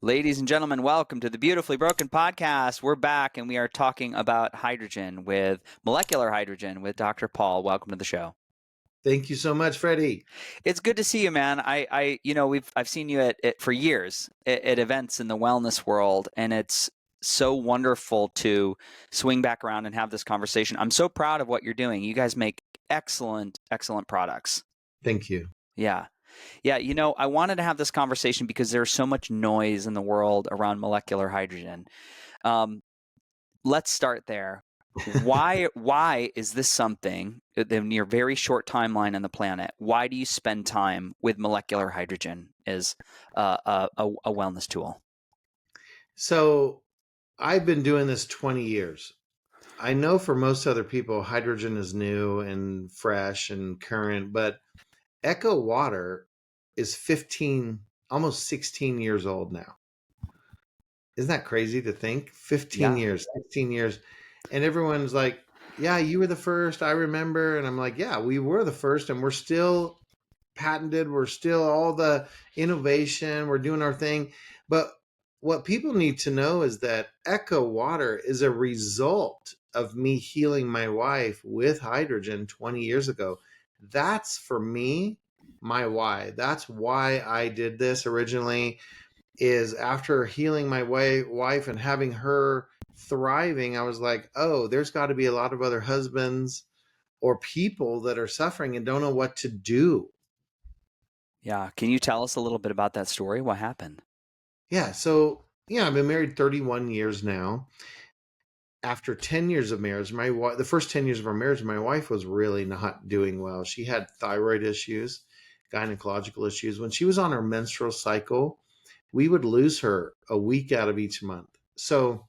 Ladies and gentlemen, welcome to the Beautifully Broken podcast. We're back and we are talking about hydrogen with molecular hydrogen with Dr. Paul. Welcome to the show. Thank you so much, Freddie. It's good to see you, man. I've seen you for years at events in the wellness world, and it's so wonderful to swing back around and have this conversation. I'm so proud of what you're doing. You guys make excellent products. Thank you. Yeah. Yeah, I wanted to have this conversation because there's so much noise in the world around molecular hydrogen. Let's start there. Why is this something in your very short timeline on the planet? Why do you spend time with molecular hydrogen as a wellness tool? So I've been doing this 20 years. I know for most other people, hydrogen is new and fresh and current, but Echo Water is 15, almost 16 years old now. Isn't that crazy to think? 15 years, 16 years. And everyone's like, yeah, you were the first, I remember. And I'm like, yeah, we were the first, and we're still patented. We're still all the innovation. We're doing our thing. But what people need to know is that Echo Water is a result of me healing my wife with hydrogen 20 years ago. That's, for me, my why. That's why I did this originally, is after healing my wife and having her thriving, I was like, oh, there's got to be a lot of other husbands or people that are suffering and don't know what to do. Yeah. Can you tell us a little bit about that story? What happened? Yeah. So, I've been married 31 years now. After 10 years of marriage, the first 10 years of our marriage, my wife was really not doing well. She had thyroid issues, gynecological issues. When she was on her menstrual cycle, we would lose her a week out of each month. So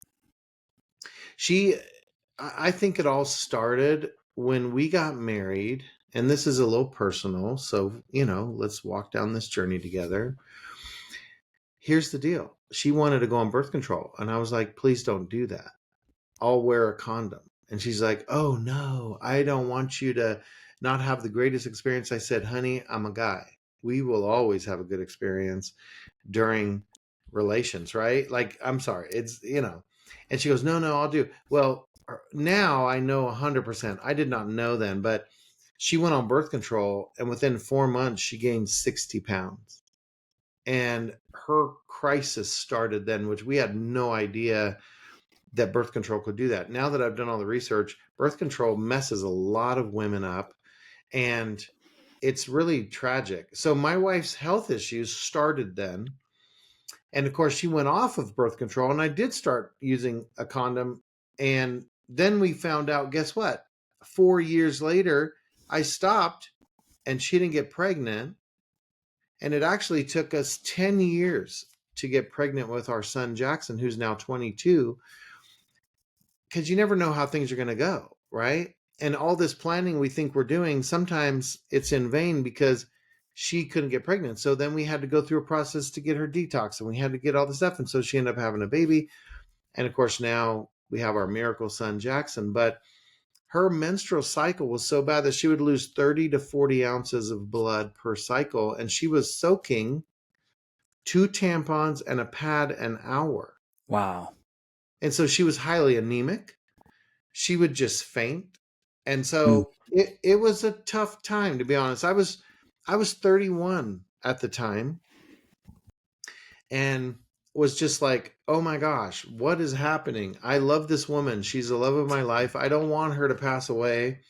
I think it all started when we got married, and this is a little personal. So, let's walk down this journey together. Here's the deal. She wanted to go on birth control. And I was like, please don't do that. I'll wear a condom. And she's like, oh no, I don't want you to not have the greatest experience. I said, honey, I'm a guy. We will always have a good experience during relations, right? Like, I'm sorry. It's, and she goes, no, I'll do. Well, now I know 100%. I did not know then, but she went on birth control, and within 4 months, she gained 60 pounds. And her crisis started then, which we had no idea that birth control could do that. Now that I've done all the research, birth control messes a lot of women up, and it's really tragic. So my wife's health issues started then. And of course, she went off of birth control, and I did start using a condom. And then we found out, guess what? 4 years later, I stopped, and she didn't get pregnant. And it actually took us 10 years to get pregnant with our son, Jackson, who's now 22, because you never know how things are going to go, right? And all this planning we think we're doing, sometimes it's in vain because she couldn't get pregnant. So then we had to go through a process to get her detox, and we had to get all the stuff. And so she ended up having a baby. And of course, now we have our miracle son, Jackson. But her menstrual cycle was so bad that she would lose 30 to 40 ounces of blood per cycle. And she was soaking 2 tampons and a pad an hour. Wow. And so she was highly anemic. She would just faint. And so it was a tough time, to be honest. I was 31 at the time, and was just like, oh my gosh, what is happening? I love this woman. She's the love of my life. I don't want her to pass away.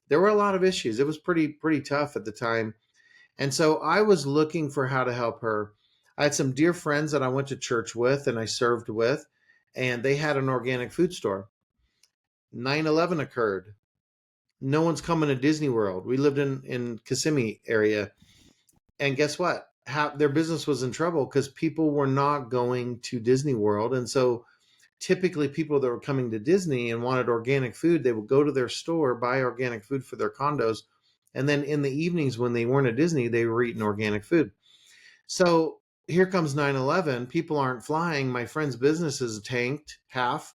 There were a lot of issues. It was pretty tough at the time. And so I was looking for how to help her. I had some dear friends that I went to church with and I served with, and they had an organic food store. 9/11 occurred. No one's coming to Disney World. We lived in Kissimmee area. And guess what? Their business was in trouble because people were not going to Disney World. And so typically people that were coming to Disney and wanted organic food, they would go to their store, buy organic food for their condos. And then in the evenings when they weren't at Disney, they were eating organic food. So here comes 9/11. People aren't flying. My friend's business is tanked half.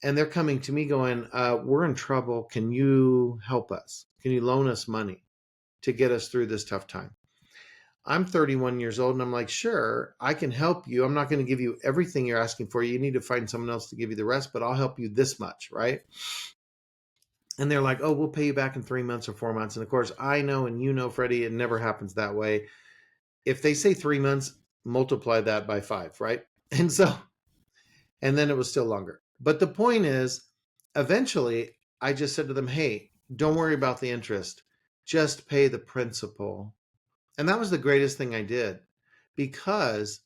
And they're coming to me going, we're in trouble. Can you help us? Can you loan us money to get us through this tough time? I'm 31 years old. And I'm like, sure, I can help you. I'm not going to give you everything you're asking for. You need to find someone else to give you the rest, but I'll help you this much. Right. And they're like, oh, we'll pay you back in 3 months or 4 months. And of course, I know, and you know, Freddie, it never happens that way. If they say 3 months, multiply that by 5. Right. And so, and then it was still longer. But the point is, eventually, I just said to them, hey, don't worry about the interest. Just pay the principal. And that was the greatest thing I did, because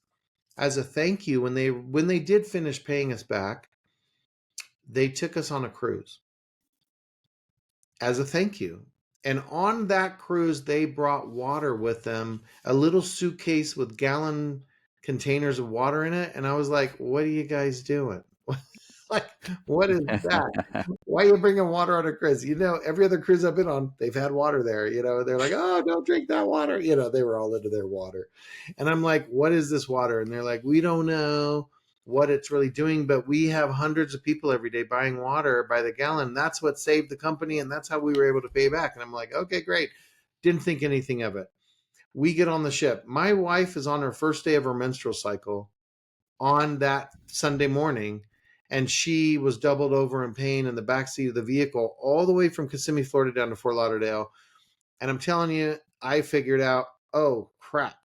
as a thank you, when they did finish paying us back, they took us on a cruise as a thank you. And on that cruise, they brought water with them, a little suitcase with gallon containers of water in it. And I was like, what are you guys doing? Like, what is that? Why are you bringing water on a cruise? You know, every other cruise I've been on, they've had water there. You know, they're like, oh, don't drink that water. You know, they were all into their water. And I'm like, what is this water? And they're like, we don't know what it's really doing, but we have hundreds of people every day buying water by the gallon. That's what saved the company. And that's how we were able to pay back. And I'm like, okay, great. Didn't think anything of it. We get on the ship. My wife is on her first day of her menstrual cycle on that Sunday morning, and she was doubled over in pain in the backseat of the vehicle all the way from Kissimmee, Florida down to Fort Lauderdale. And I'm telling you, I figured out, oh crap,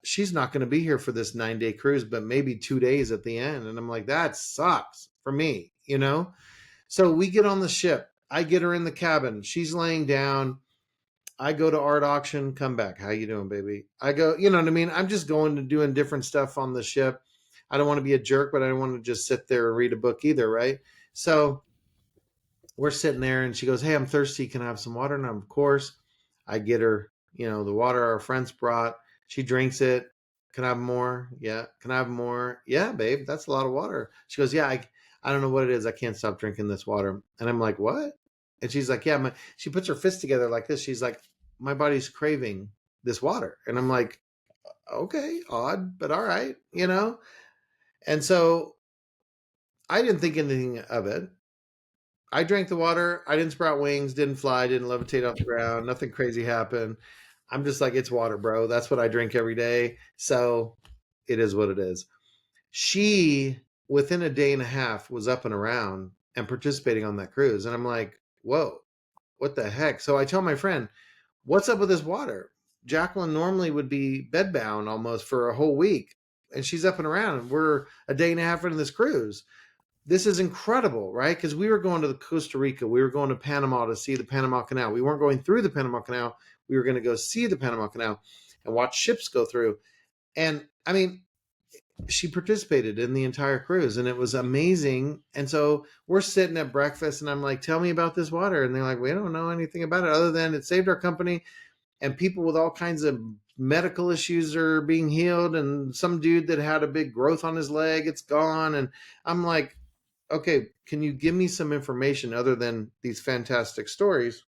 she's not going to be here for this 9-day cruise, but maybe 2 days at the end. And I'm like, that sucks for me, you know? So we get on the ship. I get her in the cabin. She's laying down. I go to art auction, come back. How you doing, baby? I go, you know what I mean? I'm just going to doing different stuff on the ship. I don't want to be a jerk, but I don't want to just sit there and read a book either, right? So we're sitting there and she goes, hey, I'm thirsty. Can I have some water? And of course, I get her, you know, the water our friends brought. She drinks it. Can I have more? Yeah. Can I have more? Yeah, babe, that's a lot of water. She goes, yeah, I don't know what it is. I can't stop drinking this water. And I'm like, what? And she's like, yeah, she puts her fists together like this. She's like, my body's craving this water. And I'm like, okay, odd, but all right, you know? And so I didn't think anything of it. I drank the water. I didn't sprout wings, didn't fly, didn't levitate off the ground. Nothing crazy happened. I'm just like, it's water, bro. That's what I drink every day. So it is what it is. She, within a day and a half, was up and around and participating on that cruise. And I'm like, whoa, what the heck? So I tell my friend, what's up with this water? Jacqueline normally would be bedbound almost for a whole week. And she's up and around. We're a day and a half into this cruise. This is incredible, right? Because we were going to Costa Rica. We were going to Panama to see the Panama Canal. We weren't going through the Panama Canal. We were going to go see the Panama Canal and watch ships go through. And I mean, she participated in the entire cruise and it was amazing. And so we're sitting at breakfast and I'm like, tell me about this water. And they're like, we don't know anything about it other than it saved our company, and people with all kinds of medical issues are being healed. And some dude that had a big growth on his leg, it's gone. And I'm like, okay, can you give me some information other than these fantastic stories?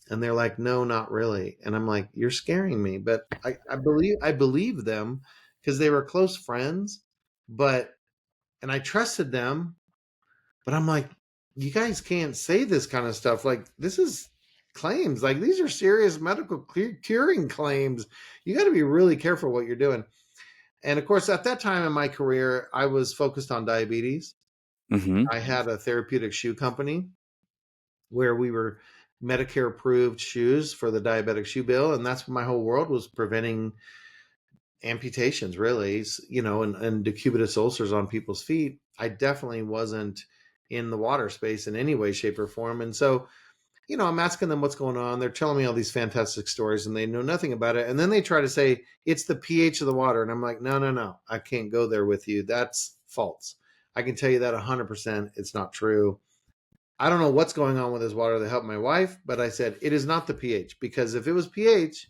And they're like, no, not really. And I'm like, you're scaring me. But I believe them because they were close friends, but and I trusted them. But I'm like, you guys can't say this kind of stuff. Like, this is claims. Like, these are serious medical curing claims. You got to be really careful what you're doing. And of course, at that time in my career, I was focused on diabetes. Mm-hmm. I had a therapeutic shoe company where we were Medicare approved shoes for the diabetic shoe bill. And that's what my whole world was, preventing amputations, really, you know, and decubitus ulcers on people's feet. I definitely wasn't in the water space in any way, shape, or form. And so, you know, I'm asking them what's going on. They're telling me all these fantastic stories and they know nothing about it. And then they try to say it's the pH of the water. And I'm like, no, no, no, I can't go there with you. That's false. I can tell you that 100% it's not true. I don't know what's going on with this water that helped my wife, but I said it is not the pH, because if it was pH,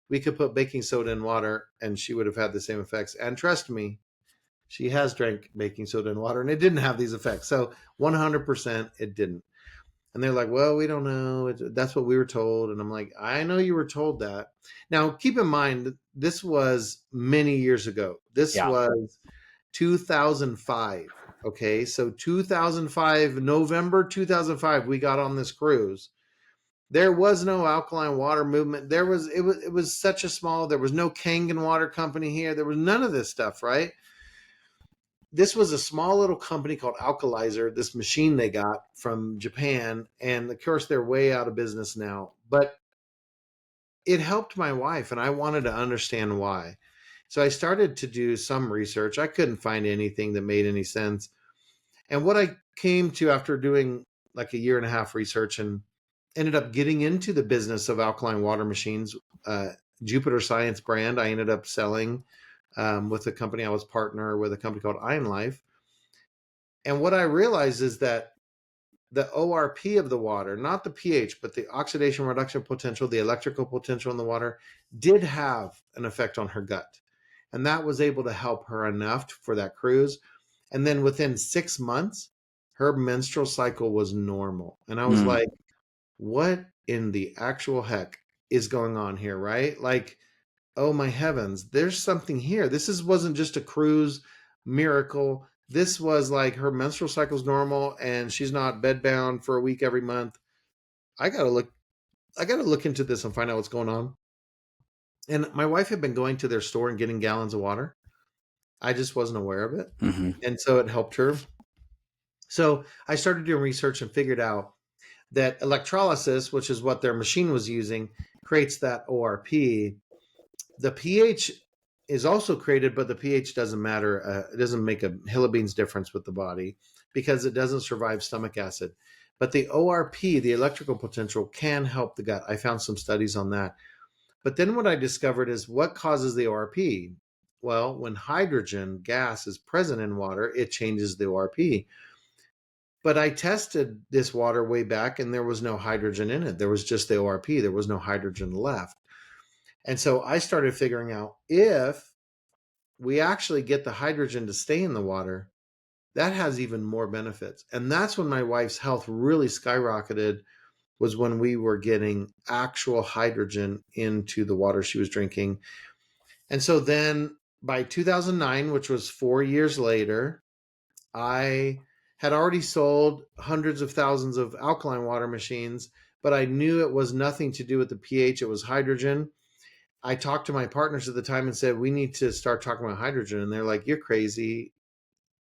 we could put baking soda in water and she would have had the same effects. And trust me, she has drank baking soda in water and it didn't have these effects. So 100% it didn't. And they're like, well, we don't know. That's what we were told. And I'm like, I know you were told that. Now, keep in mind, this was many years ago. This Yeah. was 2005. Okay. So 2005, November 2005, we got on this cruise. There was no alkaline water movement. It was such a small, there was no Kangen water company here. There was none of this stuff, right? This was a small little company called Alkalizer, this machine they got from Japan. And of course, they're way out of business now. But it helped my wife, and I wanted to understand why. So I started to do some research. I couldn't find anything that made any sense. And what I came to after doing like a year and a half research and ended up getting into the business of alkaline water machines, Jupiter Science brand, I ended up selling with a company. I was partner with a company called Iron Life. And what I realized is that the ORP of the water, not the pH, but the oxidation reduction potential, the electrical potential in the water, did have an effect on her gut. And that was able to help her enough for that cruise. And then within 6 months, her menstrual cycle was normal. And I was Mm. like, what in the actual heck is going on here, right? Like, oh my heavens, there's something here. Wasn't just a cruise miracle. This was like her menstrual cycle's normal and she's not bedbound for a week every month. I gotta look I gotta look into this and find out what's going on. And my wife had been going to their store and getting gallons of water. I just wasn't aware of it. Hmm. And so it helped her. So I started doing research and figured out that electrolysis, which is what their machine was using, creates that ORP. The pH is also created, but the pH doesn't matter. It doesn't make a hill of beans difference with the body because it doesn't survive stomach acid. But the ORP, the electrical potential, can help the gut. I found some studies on that. But then what I discovered is what causes the ORP? Well, when hydrogen gas is present in water, it changes the ORP. But I tested this water way back and there was no hydrogen in it. There was just the ORP. There was no hydrogen left. And so I started figuring out if we actually get the hydrogen to stay in the water, that has even more benefits. And that's when my wife's health really skyrocketed, was when we were getting actual hydrogen into the water she was drinking. And so then by 2009, which was 4 years later, I had already sold hundreds of thousands of alkaline water machines, but I knew it was nothing to do with the pH. It was hydrogen. I talked to my partners at the time and said, we need to start talking about hydrogen. And they're like, you're crazy.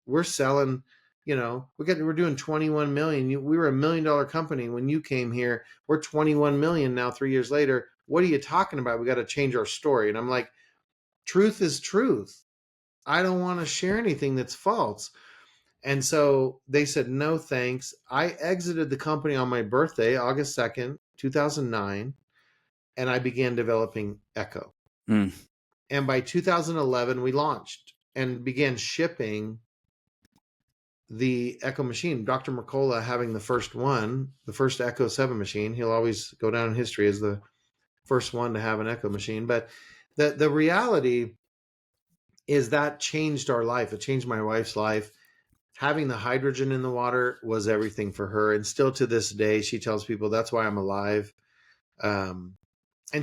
We're selling, we're doing 21 million. We were $1 million company when you came here. We're 21 million now, 3 years later. What are you talking about? We got to change our story. And I'm like, truth is truth. I don't want to share anything that's false. And so they said, no, thanks. I exited the company on my birthday, August 2nd, 2009, and I began developing Echo. Mm. And by 2011, we launched and began shipping the Echo machine. Dr. Mercola having the first one, the first Echo 7 machine. He'll always go down in history as the first one to have an Echo machine. But the reality is that changed our life. It changed my wife's life. Having the hydrogen in the water was everything for her. And still to this day, she tells people that's why I'm alive. And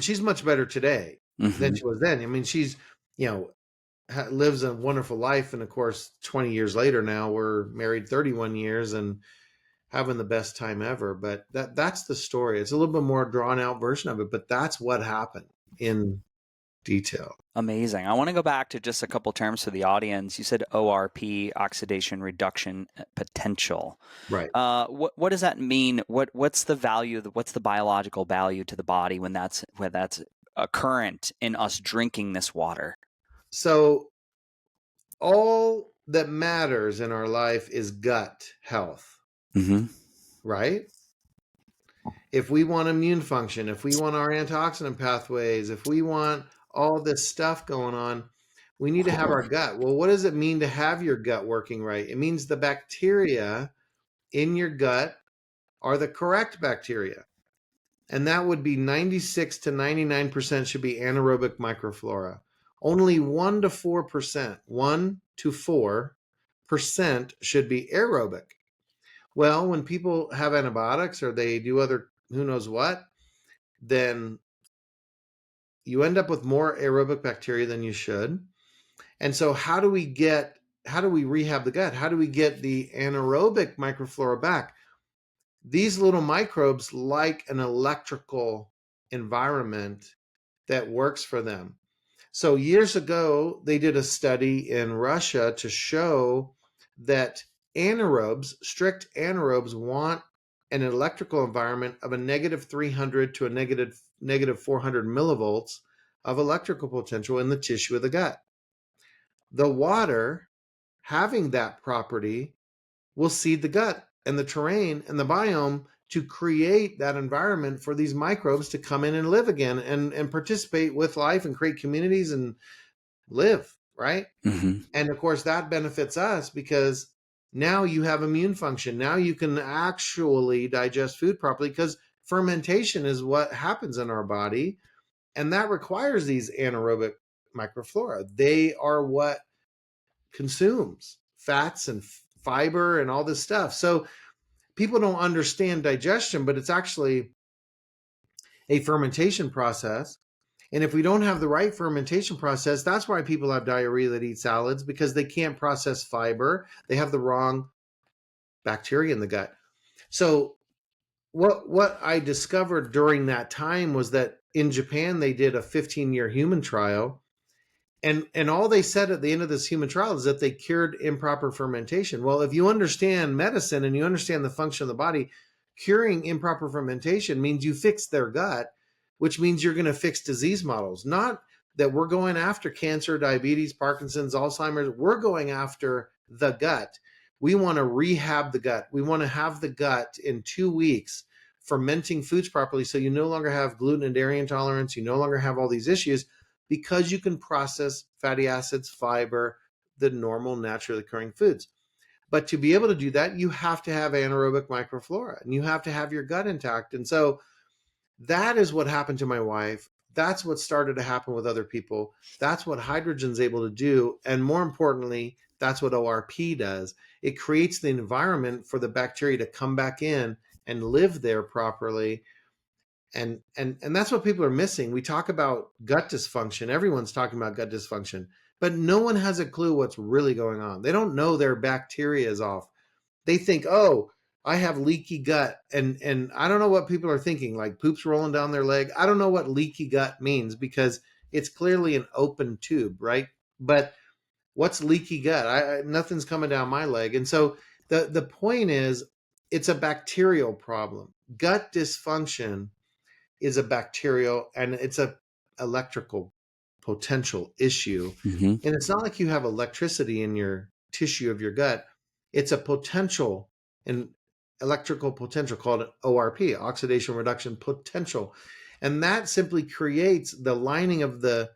she's much better today than she was then. I mean, she's, lives a wonderful life. And of course, 20 years later now, we're married 31 years and having the best time ever. But that's the story. It's a little bit more drawn out version of it, but that's what happened in detail. Amazing. I want to go back to just a couple terms for the audience. You said ORP, oxidation reduction potential. Right. What does that mean? What's the value? What's the biological value to the body when that's occurrent in us drinking this water? So all that matters in our life is gut health, Mm-hmm. right? If we want immune function, if we want our antioxidant pathways, if we want all this stuff going on, we need to have our gut. Well, what does it mean to have your gut working right? It means the bacteria in your gut are the correct bacteria. And that would be 96 to 99% should be anaerobic microflora. Only 1 to 4%, 1 to 4% should be aerobic. Well, when people have antibiotics or they do other who knows what, then you end up with more aerobic bacteria than you should. And so how do we rehab the gut? How do we get the anaerobic microflora back? These little microbes like an electrical environment that works for them. So years ago, they did a study in Russia to show that anaerobes, strict anaerobes, want an electrical environment of a negative 300 to a negative 400 millivolts of electrical potential in the tissue of the gut. The water having that property will seed the gut and the terrain and the biome to create that environment for these microbes to come in and live again and participate with life and create communities and live, right? Mm-hmm. And of course, that benefits us because now you have immune function. Now you can actually digest food properly because fermentation is what happens in our body. And that requires these anaerobic microflora. They are what consumes fats and fiber and all this stuff. So people don't understand digestion, but it's actually a fermentation process. And if we don't have the right fermentation process, that's why people have diarrhea that eat salads, because they can't process fiber. They have the wrong bacteria in the gut. So what I discovered during that time was that in Japan, they did a 15-year human trial. And all they said at the end of this human trial is that they cured improper fermentation. Well, if you understand medicine and you understand the function of the body, curing improper fermentation means you fix their gut, which means you're going to fix disease models. Not that we're going after cancer, diabetes, Parkinson's, Alzheimer's. We're going after the gut. We want to rehab the gut. We want to have the gut in 2 weeks fermenting foods properly so you no longer have gluten and dairy intolerance. You no longer have all these issues, because you can process fatty acids, fiber, the normal, naturally occurring foods. But to be able to do that, you have to have anaerobic microflora and you have to have your gut intact. And so that is what happened to my wife. That's what started to happen with other people. That's what hydrogen's able to do. And more importantly, that's what ORP does. It creates the environment for the bacteria to come back in and live there properly. And that's what people are missing. We talk about gut dysfunction. Everyone's talking about gut dysfunction, but no one has a clue what's really going on. They don't know their bacteria is off. They think, oh, I have leaky gut. And I don't know what people are thinking, like poops rolling down their leg. I don't know what leaky gut means because it's clearly an open tube, right? But what's leaky gut? Nothing's coming down my leg. And so the point is, it's a bacterial problem. Gut dysfunction is a bacterial and it's a electrical potential issue. Mm-hmm. And it's not like you have electricity in your tissue of your gut. It's a potential and electrical potential called ORP, oxidation reduction potential. And that simply creates the lining of the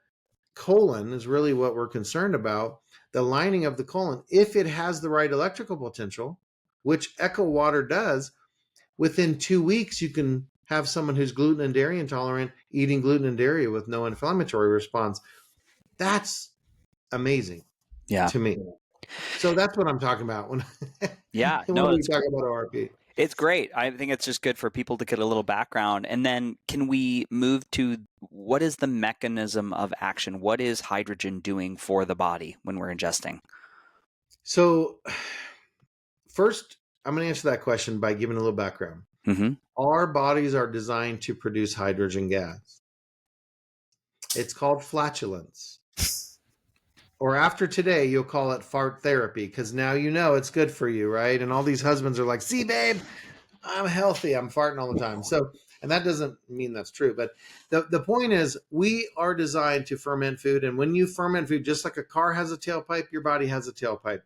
colon is really what we're concerned about. The lining of the colon, if it has the right electrical potential, which Echo Water does, within 2 weeks, you can have someone who's gluten and dairy intolerant eating gluten and dairy with no inflammatory response. That's amazing Yeah. to me. So that's what I'm talking about when, Yeah. when No, we talk about ORP. it's great. I think it's just good for people to get a little background. And then can we move to what is the mechanism of action? What is hydrogen doing for the body when we're ingesting? So first, I'm going to answer that question by giving a little background. Mm-hmm. Our bodies are designed to produce hydrogen gas. It's called flatulence. Or after today, you'll call it fart therapy because now you know it's good for you, right? And all these husbands are like, see, babe, I'm healthy. I'm farting all the time. So, and that doesn't mean that's true. But the point is, we are designed to ferment food. And when you ferment food, just like a car has a tailpipe, your body has a tailpipe.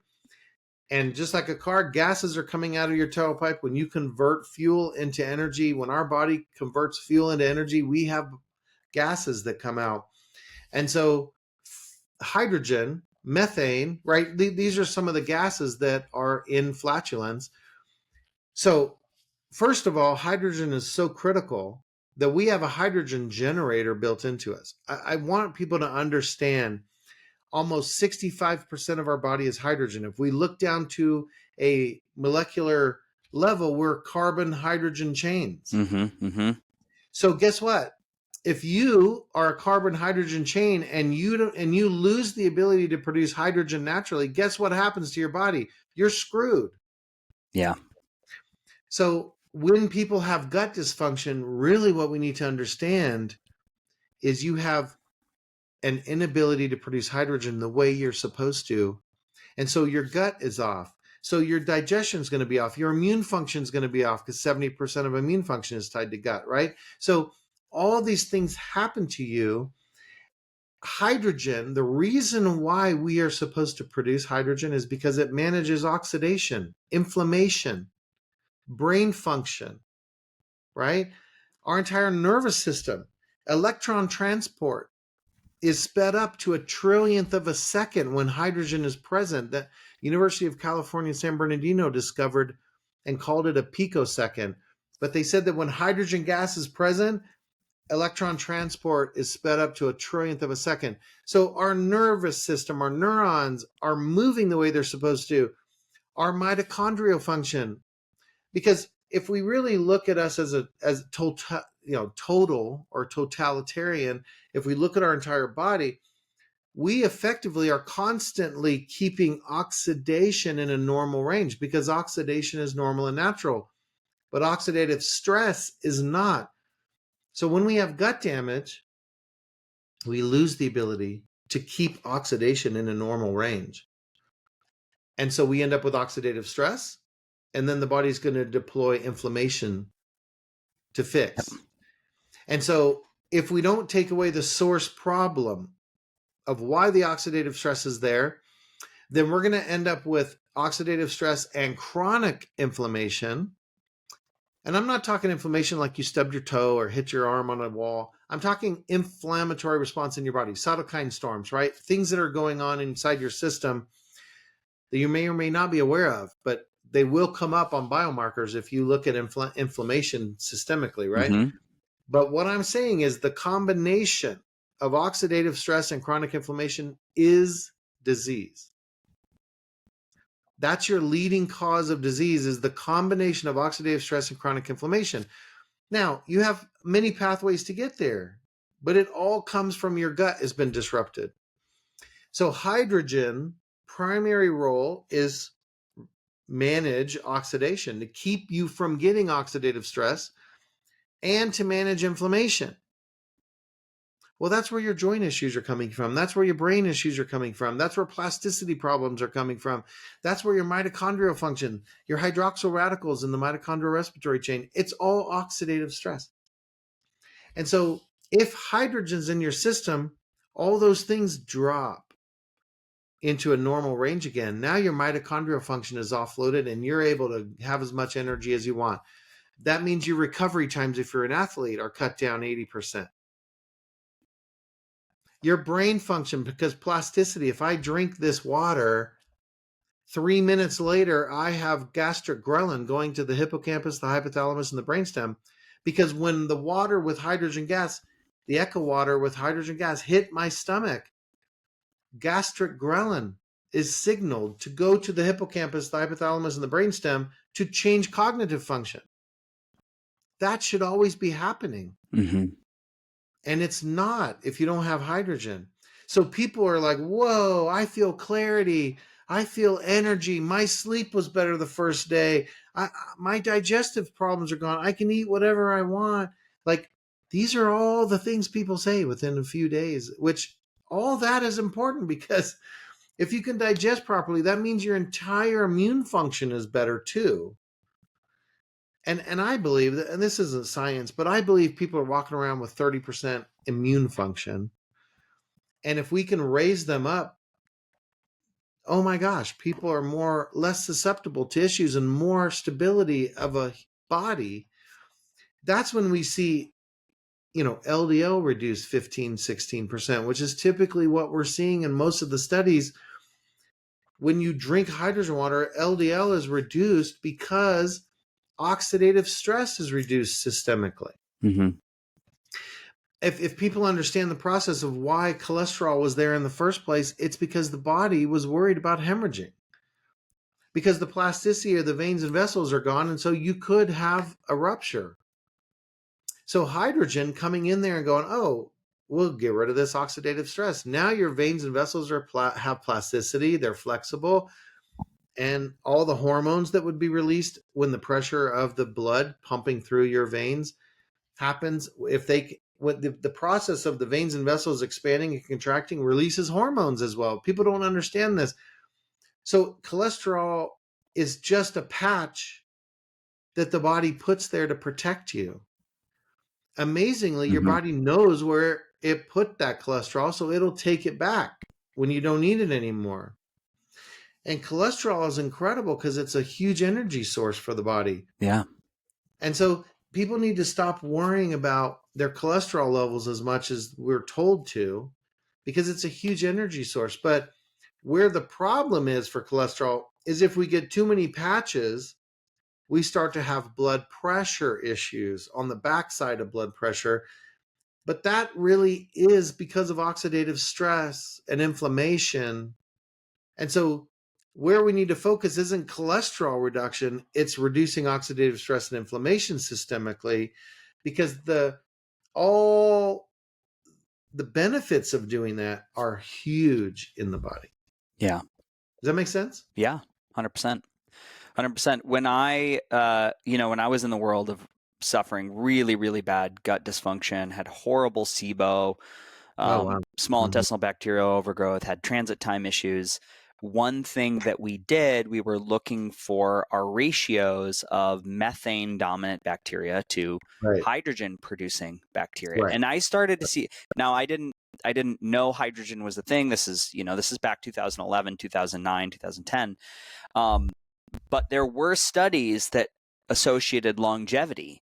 And just like a car, gases are coming out of your tailpipe. When you convert fuel into energy, when our body converts fuel into energy, we have gases that come out. And so hydrogen, methane, right? These are some of the gases that are in flatulence. So first of all, hydrogen is so critical that we have a hydrogen generator built into us. I want people to understand almost 65% of our body is hydrogen. If we look down to a molecular level, we're carbon hydrogen chains. Mm-hmm. Mm-hmm. So guess what? If you are a carbon hydrogen chain and you lose the ability to produce hydrogen naturally, guess what happens to your body? You're screwed. Yeah. So when people have gut dysfunction, really what we need to understand is you have an inability to produce hydrogen the way you're supposed to. And so your gut is off. So your digestion is going to be off. Your immune function is going to be off because 70% of immune function is tied to gut, right? So all these things happen to you. Hydrogen, the reason why we are supposed to produce hydrogen is because it manages oxidation, inflammation, brain function, right? Our entire nervous system, electron transport is sped up to a trillionth of a second when hydrogen is present. The University of California, San Bernardino discovered and called it a picosecond. But they said that when hydrogen gas is present, electron transport is sped up to a trillionth of a second. So our nervous system, our neurons are moving the way they're supposed to. Our mitochondrial function, because if we really look at us as total or totalitarian, if we look at our entire body, we effectively are constantly keeping oxidation in a normal range because oxidation is normal and natural, but oxidative stress is not. So when we have gut damage, we lose the ability to keep oxidation in a normal range. And so we end up with oxidative stress, and then the body's going to deploy inflammation to fix. And so if we don't take away the source problem of why the oxidative stress is there, then we're going to end up with oxidative stress and chronic inflammation. And I'm not talking inflammation like you stubbed your toe or hit your arm on a wall. I'm talking inflammatory response in your body, cytokine storms, right? Things that are going on inside your system that you may or may not be aware of, but they will come up on biomarkers if you look at inflammation systemically, right? Mm-hmm. But what I'm saying is the combination of oxidative stress and chronic inflammation is disease. That's your leading cause of disease, is the combination of oxidative stress and chronic inflammation. Now, you have many pathways to get there, but it all comes from your gut has been disrupted. So hydrogen, primary role is manage oxidation, to keep you from getting oxidative stress and to manage inflammation. Well, that's where your joint issues are coming from. That's where your brain issues are coming from. That's where plasticity problems are coming from. That's where your mitochondrial function, your hydroxyl radicals in the mitochondrial respiratory chain, it's all oxidative stress. And so if hydrogen's in your system, all those things drop into a normal range again. Now your mitochondrial function is offloaded and you're able to have as much energy as you want. That means your recovery times, if you're an athlete, are cut down 80%. Your brain function, because plasticity, if I drink this water, 3 minutes later, I have gastric ghrelin going to the hippocampus, the hypothalamus, and the brainstem. Because when the water with hydrogen gas, the Echo Water with hydrogen gas hit my stomach, gastric ghrelin is signaled to go to the hippocampus, the hypothalamus, and the brainstem to change cognitive function. That should always be happening. Mm-hmm. And it's not if you don't have hydrogen. So people are like, whoa, I feel clarity. I feel energy. My sleep was better the first day. My digestive problems are gone. I can eat whatever I want. Like, these are all the things people say within a few days, which all that is important, because if you can digest properly, that means your entire immune function is better too. And I believe that, and this isn't science, but I believe people are walking around with 30% immune function. And if we can raise them up, oh my gosh, people are less susceptible to issues and more stability of a body. That's when we see, LDL reduce 15, 16%, which is typically what we're seeing in most of the studies. When you drink hydrogen water, LDL is reduced because oxidative stress is reduced systemically. Mm-hmm. If people understand the process of why cholesterol was there in the first place, it's because the body was worried about hemorrhaging, because the plasticity of the veins and vessels are gone, and so you could have a rupture. So hydrogen coming in there and going, oh, we'll get rid of this oxidative stress. Now your veins and vessels have plasticity, they're flexible, and all the hormones that would be released when the pressure of the blood pumping through your veins happens, if they when the process of the veins and vessels expanding and contracting releases hormones as well. People don't understand this. So cholesterol is just a patch that the body puts there to protect you. Amazingly, your Mm-hmm. body knows where it put that cholesterol, so it'll take it back when you don't need it anymore. And cholesterol is incredible because it's a huge energy source for the body. Yeah. And so people need to stop worrying about their cholesterol levels as much as we're told to, because it's a huge energy source. But where the problem is for cholesterol is if we get too many patches, we start to have blood pressure issues on the backside of blood pressure. But that really is because of oxidative stress and inflammation. And so where we need to focus isn't cholesterol reduction, it's reducing oxidative stress and inflammation systemically, because all the benefits of doing that are huge in the body. Yeah. Does that make sense? Yeah. 100%. 100%. When I, when I was in the world of suffering really, really bad gut dysfunction, had horrible SIBO, Oh, wow. small Mhm. intestinal bacterial overgrowth, had transit time issues. One thing that we did, we were looking for our ratios of methane dominant bacteria to Right, hydrogen producing bacteria. right, And I started to see, now I didn't know hydrogen was the thing. This is back 2011, 2009, 2010. But there were studies that associated longevity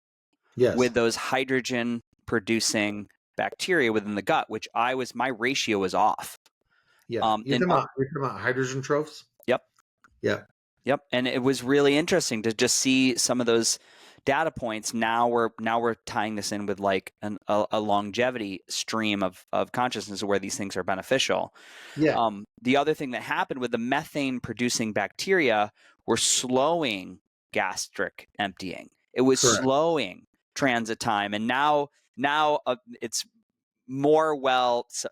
yes. with those hydrogen producing bacteria within the gut, which my ratio was off. Yeah. You're And talking about hydrogen tropes? yep, Yeah. yep. And it was really interesting to just see some of those data points. Now we're tying this in with like a longevity stream of consciousness where these things are beneficial. Yeah. The other thing that happened with the methane producing bacteria were slowing gastric emptying. It was Correct. slowing transit time. And now it's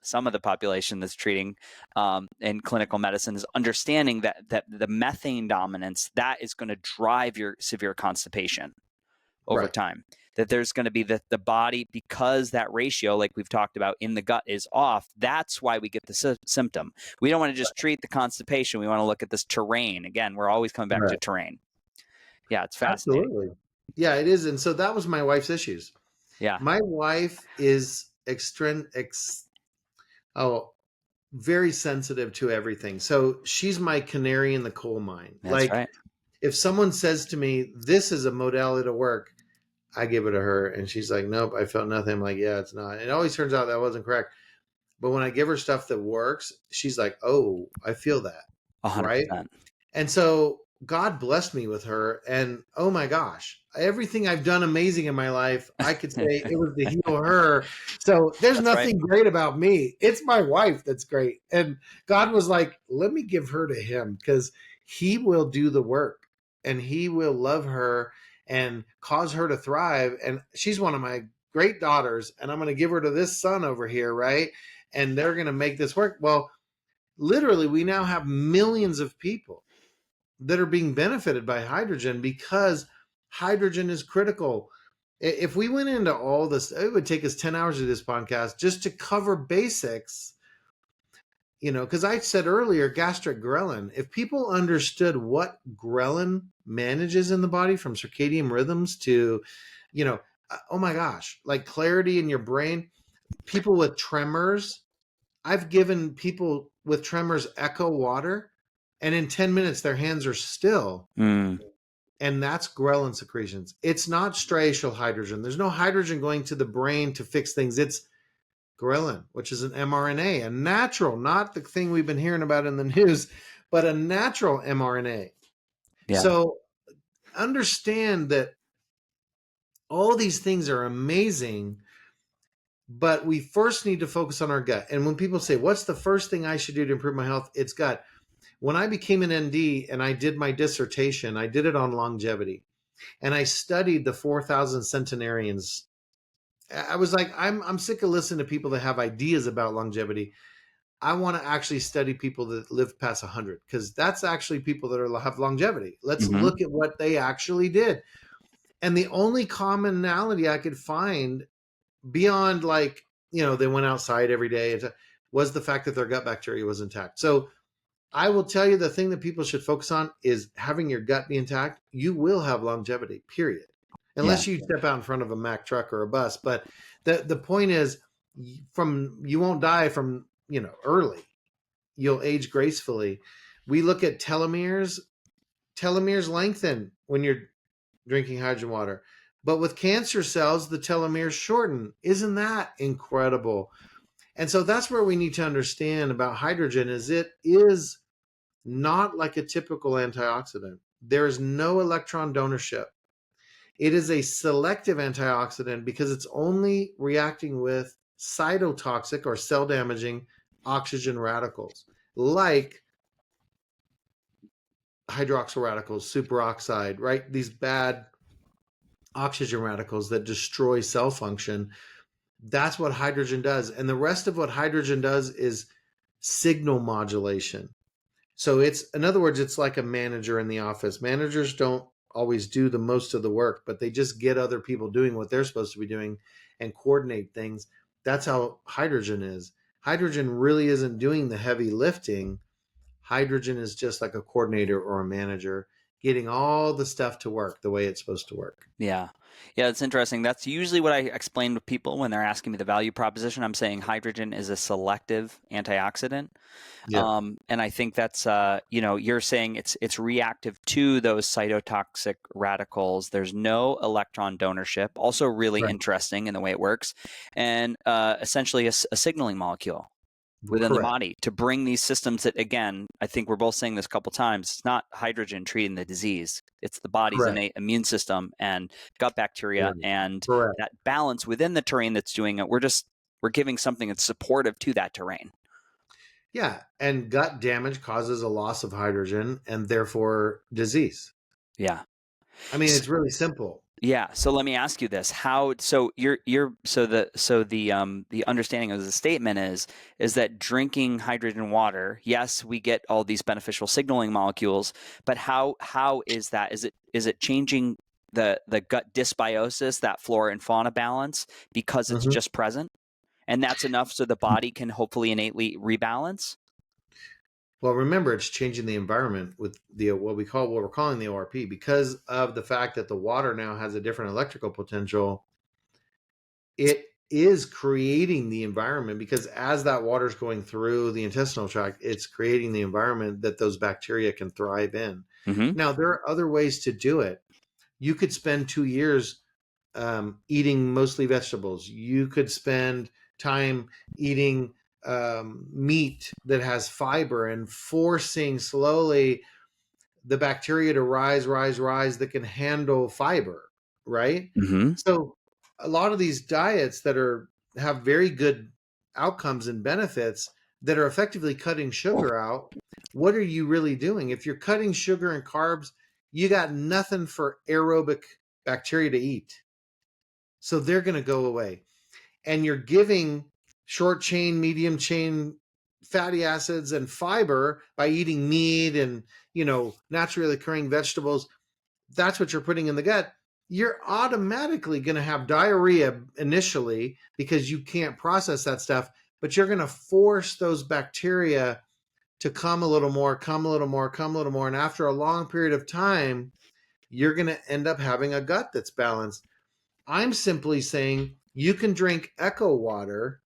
some of the population that's treating in clinical medicine is understanding that the methane dominance, that is going to drive your severe constipation over Right. time. That there's going to be the body, because that ratio, like we've talked about, in the gut is off. That's why we get the symptom. We don't want to just treat the constipation. We want to look at this terrain. Again, we're always coming back to Right. terrain. Yeah, it's fascinating. Absolutely. Yeah, it is. And so that was my wife's issues. Yeah, My wife is very sensitive to everything. So she's my canary in the coal mine. that's Like right. if someone says to me, "This is a modality to work," I give it to her, and she's like, "Nope, I felt nothing." I'm like, "Yeah, it's not." It always turns out that wasn't correct. But when I give her stuff that works, she's like, "Oh, I feel that." Right? 100%. And so God blessed me with her. And oh my gosh, everything I've done amazing in my life, I could say it was to heal her. So there's That's right. nothing great about me. It's my wife that's great. And God was like, let me give her to him because he will do the work and he will love her and cause her to thrive. And she's one of my great daughters. And I'm going to give her to this son over here. Right. And they're going to make this work. Well, literally, we now have millions of people that are being benefited by hydrogen because hydrogen is critical. If we went into all this, it would take us 10 hours of this podcast just to cover basics, because I said earlier, gastric ghrelin. If people understood what ghrelin manages in the body, from circadian rhythms to, oh my gosh, like clarity in your brain, people with tremors, I've given people with tremors Echo Water, and in 10 minutes, their hands are still. Mm, And that's ghrelin secretions. It's not striatal hydrogen. There's no hydrogen going to the brain to fix things. It's ghrelin, which is an mRNA, a natural, not the thing we've been hearing about in the news, but a natural mRNA. yeah. So understand that all these things are amazing, but we first need to focus on our gut. And when people say, what's the first thing I should do to improve my health? It's gut. When I became an ND and I did my dissertation, I did it on longevity. And I studied the 4,000 centenarians. I was like, I'm sick of listening to people that have ideas about longevity. I want to actually study people that live past 100, because that's actually people that have longevity. Let's Mm-hmm. look at what they actually did. And the only commonality I could find beyond, like, they went outside every day, was the fact that their gut bacteria was intact. So I will tell you, the thing that people should focus on is having your gut be intact. You will have longevity, period. Yeah. Unless you step out in front of a Mack truck or a bus. But the point is, you won't die from, early. You'll age gracefully. We look at telomeres. Telomeres lengthen when you're drinking hydrogen water. But with cancer cells, the telomeres shorten. Isn't that incredible? And so that's where we need to understand about hydrogen, is it is not like a typical antioxidant. There is no electron donorship. It is a selective antioxidant because it's only reacting with cytotoxic or cell damaging oxygen radicals, like hydroxyl radicals, superoxide, right? These bad oxygen radicals that destroy cell function. That's what hydrogen does. And the rest of what hydrogen does is signal modulation. So in other words, it's like a manager in the office. Managers don't always do the most of the work, but they just get other people doing what they're supposed to be doing and coordinate things. That's how hydrogen is. Hydrogen really isn't doing the heavy lifting. Hydrogen is just like a coordinator or a manager, getting all the stuff to work the way it's supposed to work. Yeah. Yeah, it's interesting. That's usually what I explain to people when they're asking me the value proposition. I'm saying hydrogen is a selective antioxidant. Yeah, And I think that's, you're saying it's reactive to those cytotoxic radicals. There's no electron donorship. Also really right. interesting in the way it works. And essentially a signaling molecule within the Correct. body to bring these systems that, again, I think we're both saying this a couple times, it's not hydrogen treating the disease. It's the body's Correct. innate immune system and gut bacteria Correct. and Correct. that balance within the terrain that's doing it. We're giving something that's supportive to that terrain. Yeah. And gut damage causes a loss of hydrogen and therefore disease. Yeah. I mean, it's really simple. Yeah. So let me ask you this: How? So the understanding of the statement is that drinking hydrogen water, yes, we get all these beneficial signaling molecules, but how is that? Is it changing the gut dysbiosis, that flora and fauna balance, because it's Mhm. just present, and that's enough so the body can hopefully innately rebalance? Well, remember, it's changing the environment with what we're calling the ORP, because of the fact that the water now has a different electrical potential. It is creating the environment, because as that water is going through the intestinal tract, it's creating the environment that those bacteria can thrive in. Mm-hmm. Now, there are other ways to do it. You could spend 2 years eating mostly vegetables. You could spend time eating meat that has fiber and forcing slowly the bacteria to rise that can handle fiber, right? Mm-hmm. So a lot of these diets that have very good outcomes and benefits, that are effectively cutting sugar out, what are you really doing? If you're cutting sugar and carbs, you got nothing for aerobic bacteria to eat. So they're going to go away. And you're giving short chain, medium chain fatty acids and fiber by eating meat and, naturally occurring vegetables. That's what you're putting in the gut. You're automatically going to have diarrhea initially because you can't process that stuff, but you're going to force those bacteria to come a little more, come a little more, come a little more. And after a long period of time, you're going to end up having a gut that's balanced. I'm simply saying you can drink Echo Water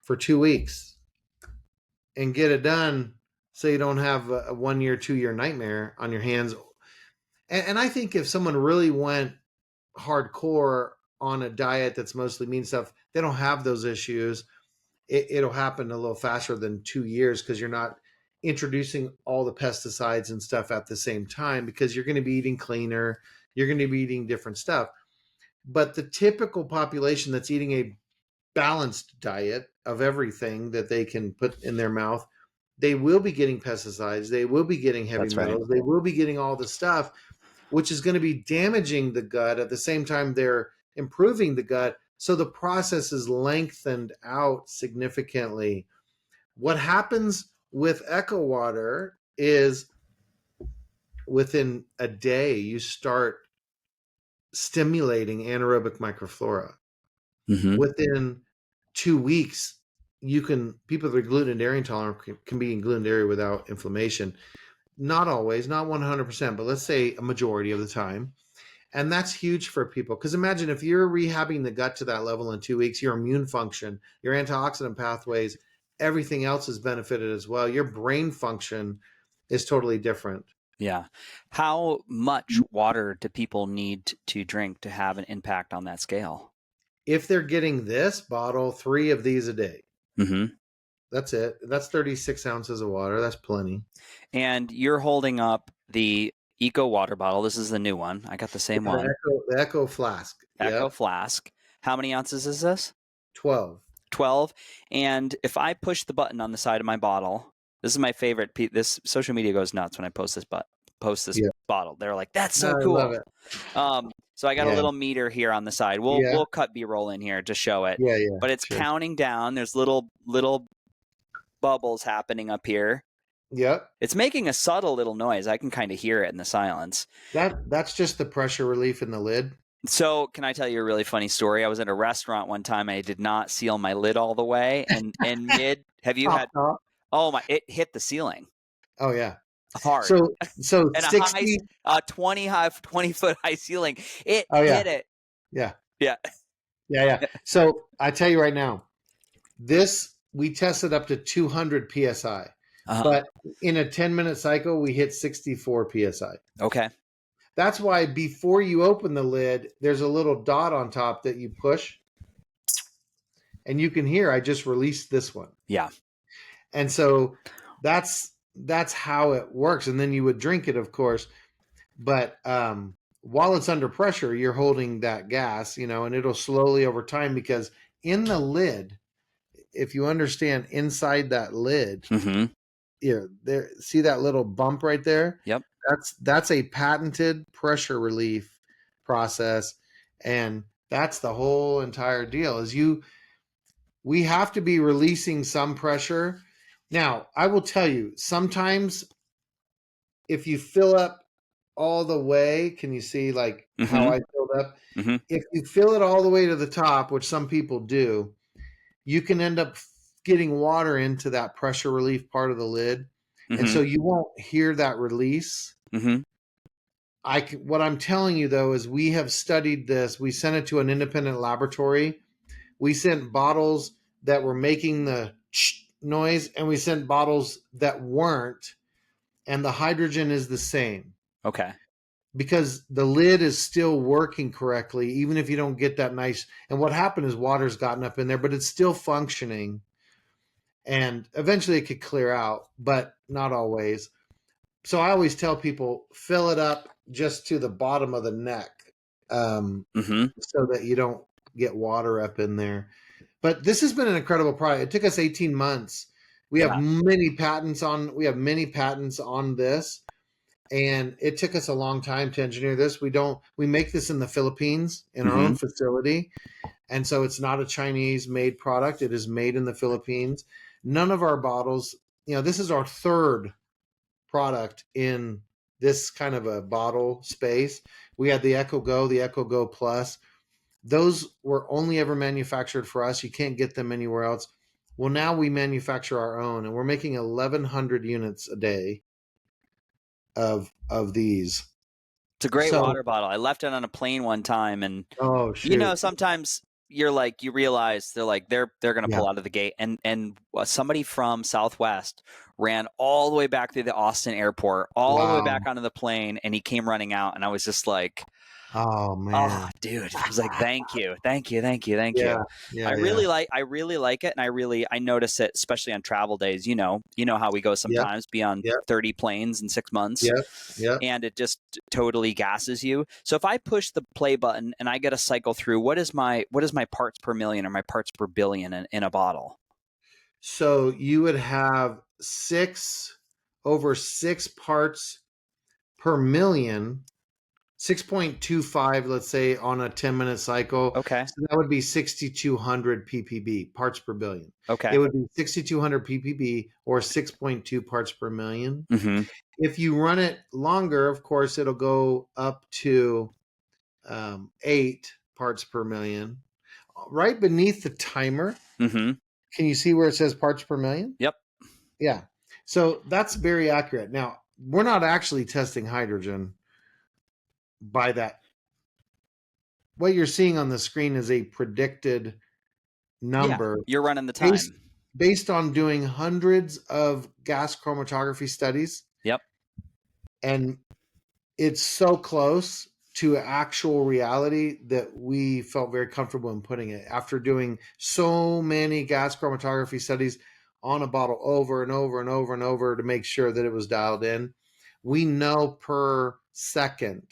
for 2 weeks and get it done, so you don't have a 1 year, 2 year nightmare on your hands. And I think if someone really went hardcore on a diet that's mostly mean stuff, they don't have those issues. It'll happen a little faster than 2 years, because you're not introducing all the pesticides and stuff at the same time, because you're going to be eating cleaner. You're going to be eating different stuff. But the typical population that's eating a balanced diet of everything that they can put in their mouth, they will be getting pesticides. They will be getting heavy That's right. metals. They will be getting all the stuff, which is going to be damaging the gut. At the same time, they're improving the gut. So the process is lengthened out significantly. What happens with Echo Water is within a day, you start stimulating anaerobic microflora. Mm-hmm. Within 2 weeks, people that are gluten dairy intolerant can be in gluten dairy without inflammation. Not always, not 100%, but let's say a majority of the time. And that's huge for people, because imagine if you're rehabbing the gut to that level in 2 weeks, your immune function, your antioxidant pathways, everything else is benefited as well. Your brain function is totally different. Yeah. How much water do people need to drink to have an impact on that scale? If they're getting this, bottle 3 of these a day. Mm-hmm. That's it. That's 36 ounces of water. That's plenty. And you're holding up the Eco water bottle. This is the new one. I got the same Yeah, one. the Echo Flask. Echo Yep. Flask. How many ounces is this? 12. 12. And if I push the button on the side of my bottle, this is my favorite. This social media goes nuts when I post this Yeah. bottle. They're like, "That's I so love cool." it. So I got a Yeah. little meter here on the side. Yeah. We'll cut B-roll in here to show it, Yeah. Yeah. but it's Sure. counting down. There's little bubbles happening up here. Yep. It's making a subtle little noise. I can kind of hear it in the silence. That's just the pressure relief in the lid. So can I tell you a really funny story? I was at a restaurant one time. I did not seal my lid all the way, and have you had? Top. Oh my! It hit the ceiling Oh yeah. hard, So and a 60. 20-foot high ceiling. It Oh yeah. hit it. Yeah. Yeah. Yeah. So I tell you right now, we tested up to 200 psi, Uh-huh. but in a 10-minute cycle, we hit 64 psi. Okay. That's why before you open the lid, there's a little dot on top that you push, and you can hear I just released this one. Yeah. And so that's how it works. And then you would drink it, of course. But while it's under pressure, you're holding that gas, and it'll slowly over time, because in the lid, if you understand inside that lid, Mm-hmm. there, see that little bump right there? Yep. That's a patented pressure relief process, and that's the whole entire deal. We have to be releasing some pressure. Now, I will tell you, sometimes if you fill up all the way, can you see like how Mm-hmm. I filled up? Mm-hmm. If you fill it all the way to the top, which some people do, you can end up getting water into that pressure relief part of the lid. And Mm-hmm. so you won't hear that release. Mm-hmm. What I'm telling you though is we have studied this. We sent it to an independent laboratory. We sent bottles that were making the noise, and we sent bottles that weren't, and the hydrogen is the same, Okay. because the lid is still working correctly, even if you don't get that nice. And what happened is water's gotten up in there, but it's still functioning. And eventually it could clear out, but not always. So I always tell people, fill it up just to the bottom of the neck, Mm-hmm. so that you don't get water up in there. But this has been an incredible product. It took us 18 months. We have Yeah. many patents on this, and it took us a long time to engineer this. We make this in the Philippines in our Mm-hmm. own facility. And so it's not a Chinese made product. It is made in the Philippines. None of our bottles, this is our third product in this kind of a bottle space. We had the Echo Go, the Echo Go Plus. Those were only ever manufactured for us. You can't get them anywhere else. Well, now we manufacture our own, and we're making 1,100 units a day of these. It's a great So, water bottle. I left it on a plane one time, and oh shoot, sometimes you realize they're going to yeah, pull out of the gate, and somebody from Southwest ran all the way back through the Austin airport, all the way wow, back onto the plane, and he came running out, and I was just like, oh oh, man, dude. I was like, thank you, thank you, thank you, thank yeah, you. yeah, yeah, I really like it, and I notice it, especially on travel days. You know how we go yep, sometimes, be on yep, 30 planes in 6 months, yep, yep. and it just totally gasses you. So if I push the play button and I get a cycle through, what is my parts per million or my parts per billion in a bottle? So you would have over 6 parts per million. 6.25, let's say, on a 10-minute cycle. Okay. So that would be 6,200 ppb, parts per billion. Okay. It would be 6,200 ppb or 6.2 parts per million. Mm-hmm. If you run it longer, of course, it'll go up to 8 parts per million. Right beneath the timer, Mm-hmm. can you see where it says parts per million? Yep. Yeah. So that's very accurate. Now, we're not actually testing hydrogen by that. What you're seeing on the screen is a predicted Yeah. number You're running the based time. based on doing hundreds of gas chromatography studies, Yep. and it's so close to actual reality that we felt very comfortable in putting it after doing so many gas chromatography studies on a bottle over and over and over and over to make sure that it was dialed in. We know per second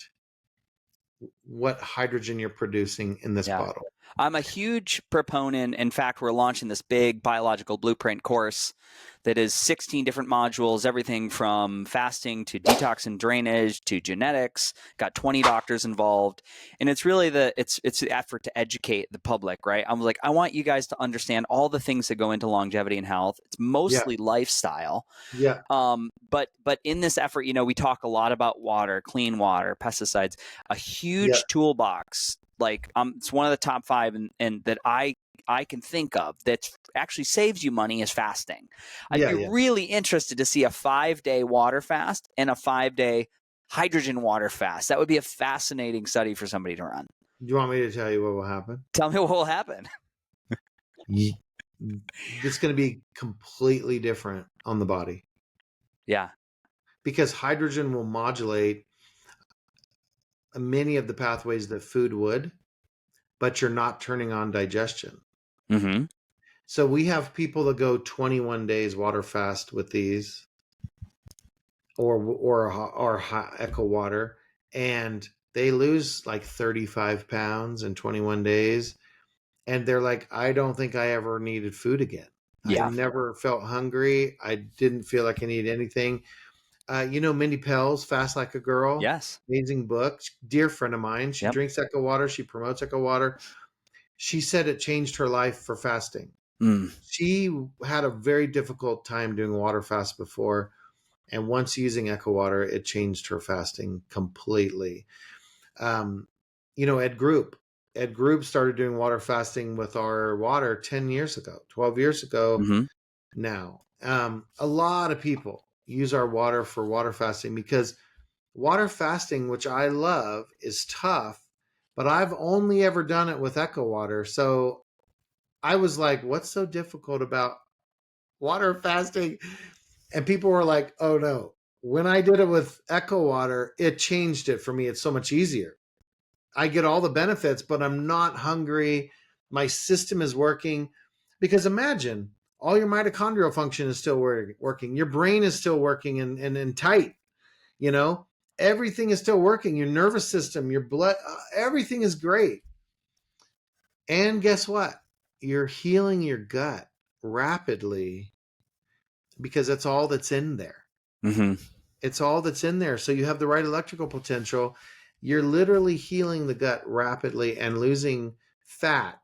what hydrogen you're producing in this Yeah. bottle. I'm a huge proponent. In fact, we're launching this big biological blueprint course that is 16 different modules, everything from fasting to detox and drainage to genetics. Got 20 doctors involved, and it's really it's the effort to educate the public, right? I'm like, I want you guys to understand all the things that go into longevity and health. It's Yeah, mostly lifestyle. yeah, But in this effort, we talk a lot about water, clean water, pesticides, a yeah, huge toolbox. Like it's one of the top 5 and that I can think of that actually saves you money is fasting. I'd yeah, be yeah. really interested to see a 5-day water fast and a 5-day hydrogen water fast. That would be a fascinating study for somebody to run. Do you want me to tell you what will happen? Tell me what will happen. It's going to be completely different on the body Yeah. because hydrogen will modulate many of the pathways that food would, but you're not turning on digestion. Mm-hmm. So we have people that go 21 days water fast with these or Echo Water, and they lose like 35 pounds in 21 days. And they're like, I don't think I ever needed food again. I Yeah. never felt hungry. I didn't feel like I needed anything. Mindy Pell's Fast Like a Girl, Yes. amazing book, dear friend of mine. She Yep. drinks Echo Water. She promotes Echo Water. She said it changed her life for fasting. Mm. She had a very difficult time doing water fast before. And once using Echo Water, it changed her fasting completely. Um, Ed Group started doing water fasting with our water 10 years ago, 12 years ago Mm-hmm. now. A lot of people use our water for water fasting because water fasting, which I love, is tough, but I've only ever done it with Echo Water. So I was like, what's so difficult about water fasting? And people were like, oh no. When I did it with Echo Water, it changed it for me. It's so much easier. I get all the benefits, but I'm not hungry. My system is working. Because imagine all your mitochondrial function is still working. Your brain is still working and tight. You know, everything is still working. Your nervous system, your blood, everything is great. And guess what? You're healing your gut rapidly because that's all that's in there. Mm-hmm. It's all that's in there. So you have the right electrical potential. You're literally healing the gut rapidly and losing fat.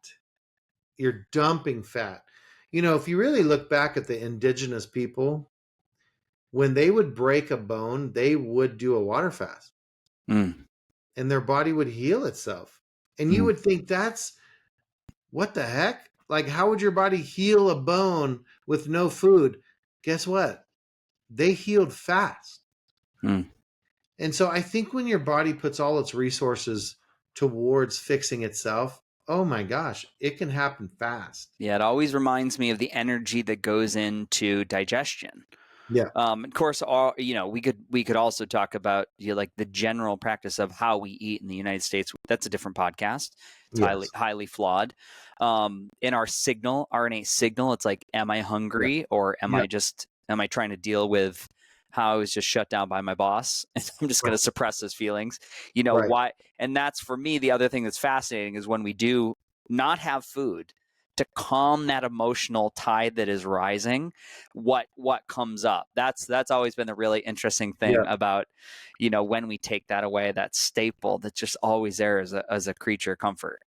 You're dumping fat. If you really look back at the indigenous people, when they would break a bone, they would do a water fast Mm. and their body would heal itself. And you Mm. would think that's what the heck? Like, how would your body heal a bone with no food? Guess what? They healed fast. Mm. And so I think when your body puts all its resources towards fixing itself, oh my gosh, it can happen fast. Yeah, it always reminds me of the energy that goes into digestion. Yeah. Of course, we could also talk about like the general practice of how we eat in the United States. That's a different podcast. It's Yes. highly flawed. In our RNA signal, it's like, am I Yeah. hungry or am Yeah. I trying to deal with how I was just shut down by my boss? And I'm just going Right. to suppress those feelings. Right. Why? And that's for me, the other thing that's fascinating is when we do not have food to calm that emotional tide that is rising, what comes up. That's always been the really interesting thing about, when we take that away, that staple that's just always there as a creature comfort.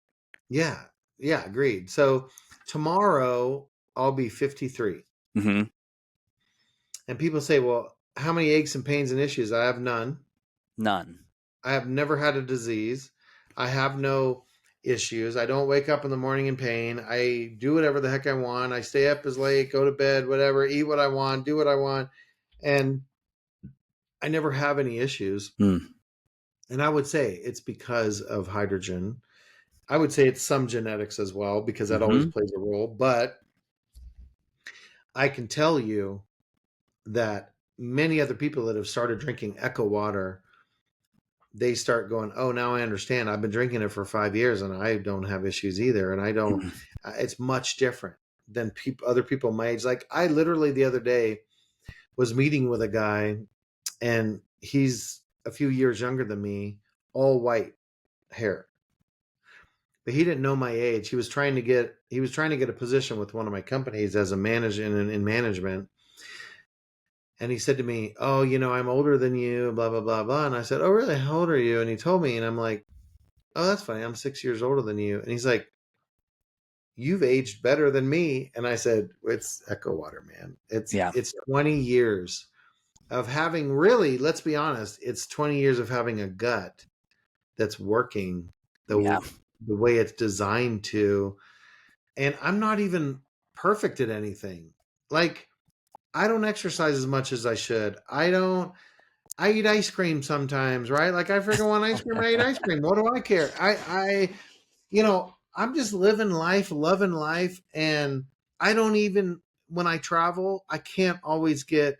Yeah. Yeah. Agreed. So tomorrow I'll be 53. Mm-hmm. And people say, well, how many aches and pains and issues? I have none. None. I have never had a disease. I have no issues. I don't wake up in the morning in pain. I do whatever the heck I want. I stay up as late, go to bed, whatever, eat what I want, do what I want. And I never have any issues. Mm. And I would say it's because of hydrogen. I would say it's some genetics as well, because that always Mm-hmm. plays a role. But I can tell you that many other people that have started drinking Echo Water, they start going, oh, now I understand. I've been drinking it for 5 years and I don't have issues either. And I don't, Mm-hmm. it's much different than other people my age. Like I literally the other day was meeting with a guy, and he's a few years younger than me, all white hair. But he didn't know my age. He was trying to get a position with one of my companies as a manager in management. And he said to me, oh, I'm older than you, blah, blah, blah, blah. And I said, oh, really? How old are you? And he told me, and I'm like, oh, that's funny. I'm 6 years older than you. And he's like, you've aged better than me. And I said, it's Echo Water, man. Yeah. It's 20 years of having, really, let's be honest, it's 20 years of having a gut that's working Yeah. the way it's designed to. And I'm not even perfect at anything. Like, I don't exercise as much as I should. I eat ice cream sometimes, right? Like I freaking want ice cream. I eat ice cream. What do I care? I'm just living life, loving life. And I don't even, when I travel, I can't always get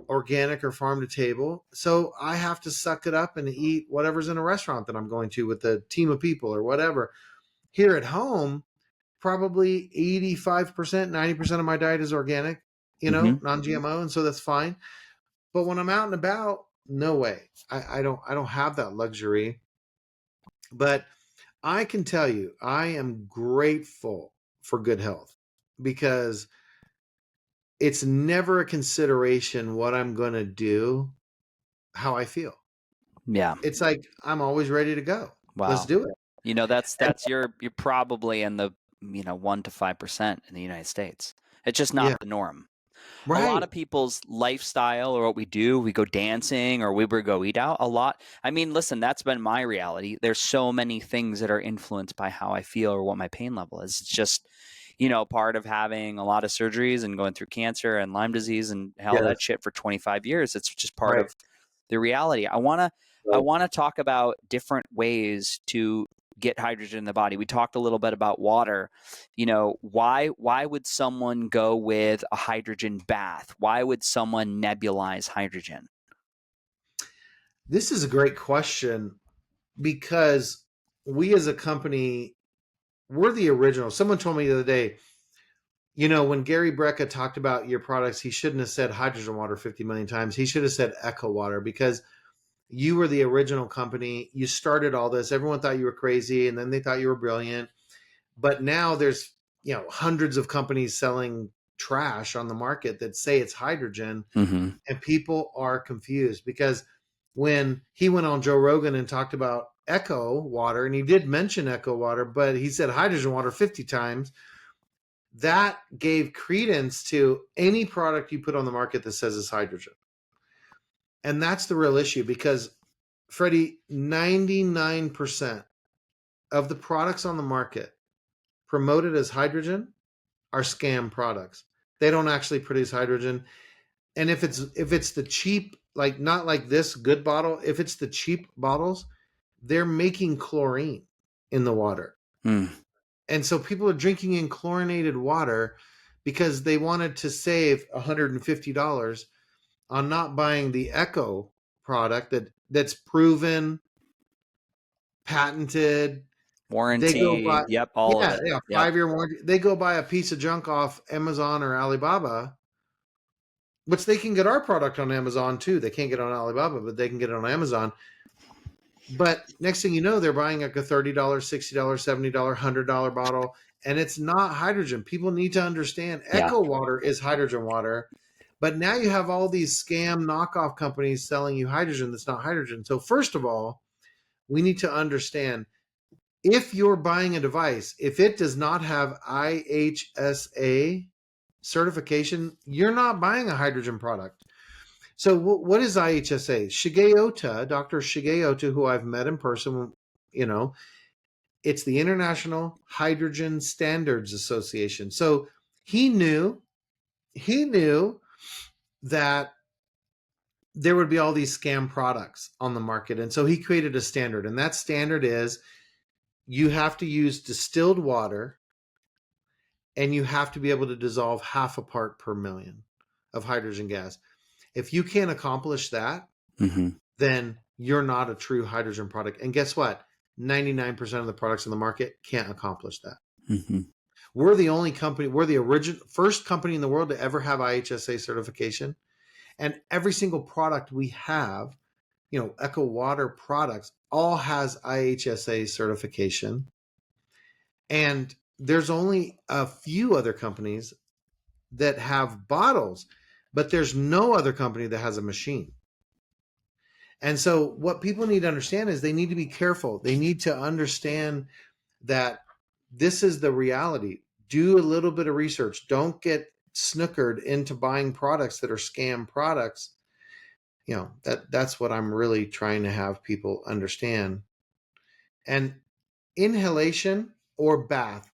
organic or farm to table. So I have to suck it up and eat whatever's in a restaurant that I'm going to with a team of people or whatever. Here at home, probably 85%, 90% of my diet is organic, Mm-hmm. non-GMO. And so that's fine. But when I'm out and about, no way. I don't have that luxury. But I can tell you, I am grateful for good health, because it's never a consideration what I'm going to do, how I feel. Yeah. It's like I'm always ready to go. Let's Wow. do it. And You're probably in the 1 to 5% in the United States. It's just not yeah, the norm. A lot right. of people's lifestyle, or what we do, we go dancing or we would go eat out a lot. I mean, listen, that's been my reality. There's so many things that are influenced by how I feel or what my pain level is. It's just, part of having a lot of surgeries and going through cancer and Lyme disease and all that Yes. shit for 25 years. It's just part Right. of the reality. I want Right. to talk about different ways to get hydrogen in the body. We talked a little bit about water. Why would someone go with a hydrogen bath? Why would someone nebulize hydrogen? This is a great question, because we as a company, we're the original. Someone told me the other day, when Gary Brecka talked about your products, he shouldn't have said hydrogen water 50 million times. He should have said Echo Water, because you were the original company. You started all this. Everyone thought you were crazy, and then they thought you were brilliant. But now there's, hundreds of companies selling trash on the market that say it's hydrogen, Mm-hmm. and people are confused, because when he went on Joe Rogan and talked about Echo Water, and he did mention Echo Water, but he said hydrogen water 50 times, that gave credence to any product you put on the market that says it's hydrogen. And that's the real issue, because Freddie, 99% of the products on the market promoted as hydrogen are scam products. They don't actually produce hydrogen. And if it's the cheap, like not like this good bottle, if it's the cheap bottles, they're making chlorine in the water. Mm. And so people are drinking in chlorinated water because they wanted to save $150 on not buying the Echo product that's proven, patented. They go Warranty. buy, Yep. All of yeah, it. yeah, Yep. 5-year warranty. They go buy a piece of junk off Amazon or Alibaba, which they can get our product on Amazon too. They can't get it on Alibaba, but they can get it on Amazon. But next thing you know, they're buying like a $30, $60, $70, $100 bottle. and it's not hydrogen. People need to understand Yeah. Echo Water is hydrogen water, but now you have all these scam knockoff companies selling you hydrogen that's not hydrogen. So first of all, we need to understand, if you're buying a device, if it does not have IHSA certification, you're not buying a hydrogen product. So what is IHSA? Shigeota, Dr. Shigeota, who I've met in person, it's the International Hydrogen Standards Association. So he knew that there would be all these scam products on the market. And so he created a standard. And that standard is, you have to use distilled water and you have to be able to dissolve half a part per million of hydrogen gas. If you can't accomplish that, then you're not a true hydrogen product. And guess what? 99% of the products in the market can't accomplish that. We're the only company, we're the first company in the world to ever have IHSA certification. And every single product we have, Echo Water products, all has IHSA certification. And there's only a few other companies that have bottles, but there's no other company that has a machine. And so what people need to understand is they need to be careful. They need to understand that this is the reality. Do a little bit of research. Don't get snookered into buying products that are scam products. That's what I'm really trying to have people understand. And inhalation or bath.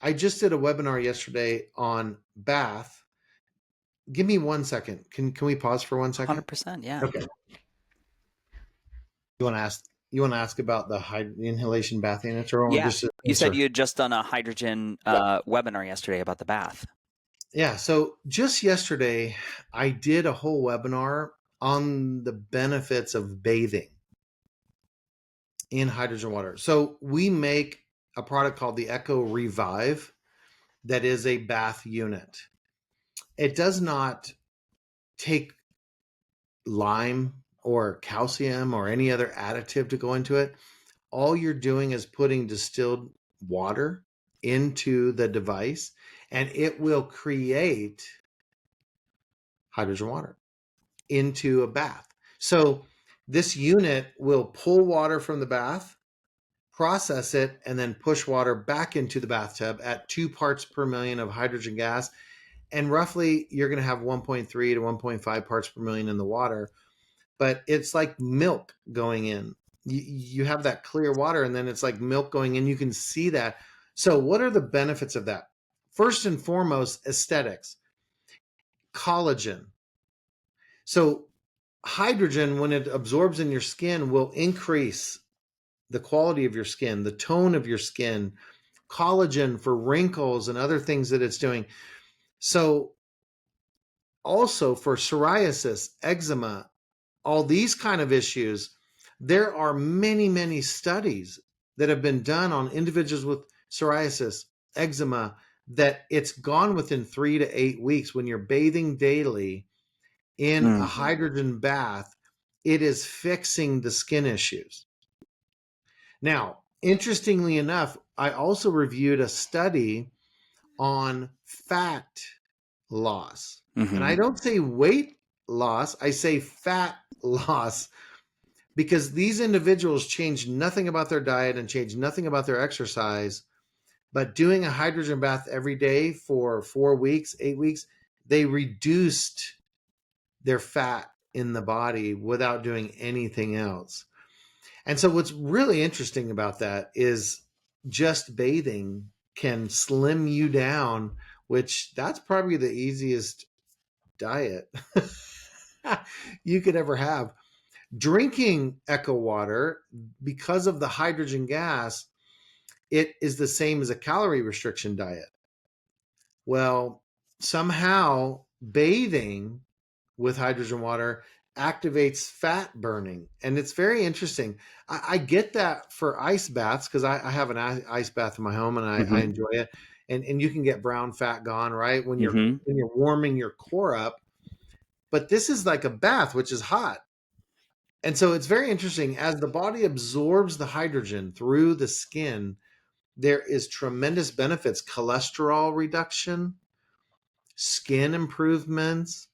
I just did a webinar yesterday on bath. Give me 1 second. Can we pause for 1 second? 100%. Yeah. Okay. You want to ask about the inhalation bath units, or Yeah. just You said you had just done a hydrogen webinar yesterday about the bath. Yeah. So just yesterday, I did a whole webinar on the benefits of bathing in hydrogen water. So we make a product called the Echo Revive that is a bath unit. It does not take lime or calcium or any other additive to go into it. All you're doing is putting distilled water into the device, and it will create hydrogen water into a bath. So this unit will pull water from the bath, process it, and then push water back into the bathtub at 2 parts per million of hydrogen gas. And roughly you're going to have 1.3 to 1.5 parts per million in the water. But it's like milk going in. You have that clear water, and then it's like milk going in. You can see that. So what are the benefits of that? First and foremost, aesthetics. Collagen. So hydrogen, when it absorbs in your skin, will increase the quality of your skin, the tone of your skin, collagen for wrinkles and other things that it's doing. So also for psoriasis, eczema, all these kind of issues, there are many, many studies that have been done on individuals with psoriasis, eczema, that it's gone within 3 to 8 weeks. When you're bathing daily in a hydrogen bath, it is fixing the skin issues. Now, interestingly enough, I also reviewed a study on fat loss. And I don't say weight loss, I say fat loss, because these individuals changed nothing about their diet and changed nothing about their exercise, but doing a hydrogen bath every day for 4 weeks, 8 weeks, they reduced their fat in the body without doing anything else. And so what's really interesting about that is just bathing can slim you down, which that's probably the easiest diet you could ever have. Drinking Echo Water, because of the hydrogen gas, it is the same as a calorie restriction diet. Well, somehow bathing with hydrogen water activates fat burning. And it's very interesting. I get that for ice baths, because I have an ice bath in my home, and I enjoy it. And you can get brown fat gone, right? When you're warming your core up. But this is like a bath, which is hot. And so it's very interesting. As the body absorbs the hydrogen through the skin, There is tremendous benefits, cholesterol reduction, skin improvements.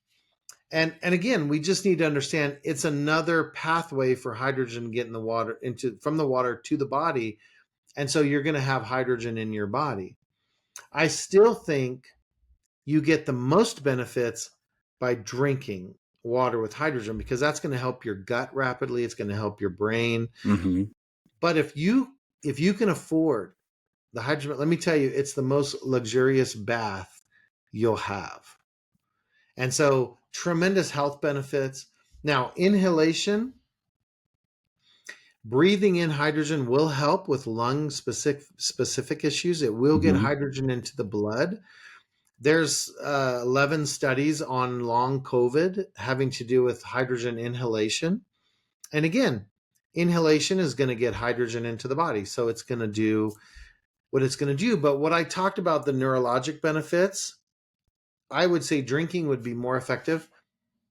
And again, we just need to understand it's another pathway for hydrogen getting the water from the water to the body. And so you're going to have hydrogen in your body. I still think you get the most benefits by drinking water with hydrogen, because that's going to help your gut rapidly. It's going to help your brain. Mm-hmm. But if you can afford the hydrogen, let me tell you, it's the most luxurious bath you'll have. And so tremendous health benefits. Now, inhalation, breathing in hydrogen will help with lung specific issues. It will get Mm-hmm. hydrogen into the blood. There's 11 studies on long COVID having to do with hydrogen inhalation. And again, inhalation is going to get hydrogen into the body. So it's going to do what it's going to do. But what I talked about, the neurologic benefits, I would say drinking would be more effective,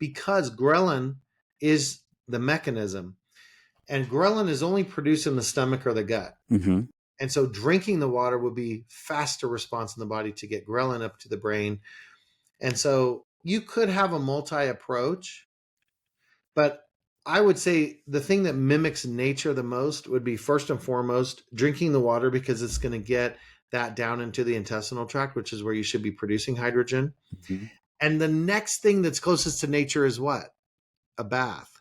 because ghrelin is the mechanism. And ghrelin is only produced in the stomach or the gut. Mm-hmm. And so drinking the water would be faster response in the body to get ghrelin up to the brain. And so you could have a multi approach, but I would say the thing that mimics nature the most would be, first and foremost, drinking the water, because it's going to get that down into the intestinal tract, which is where you should be producing hydrogen. Mm-hmm. And the next thing that's closest to nature is what? A bath.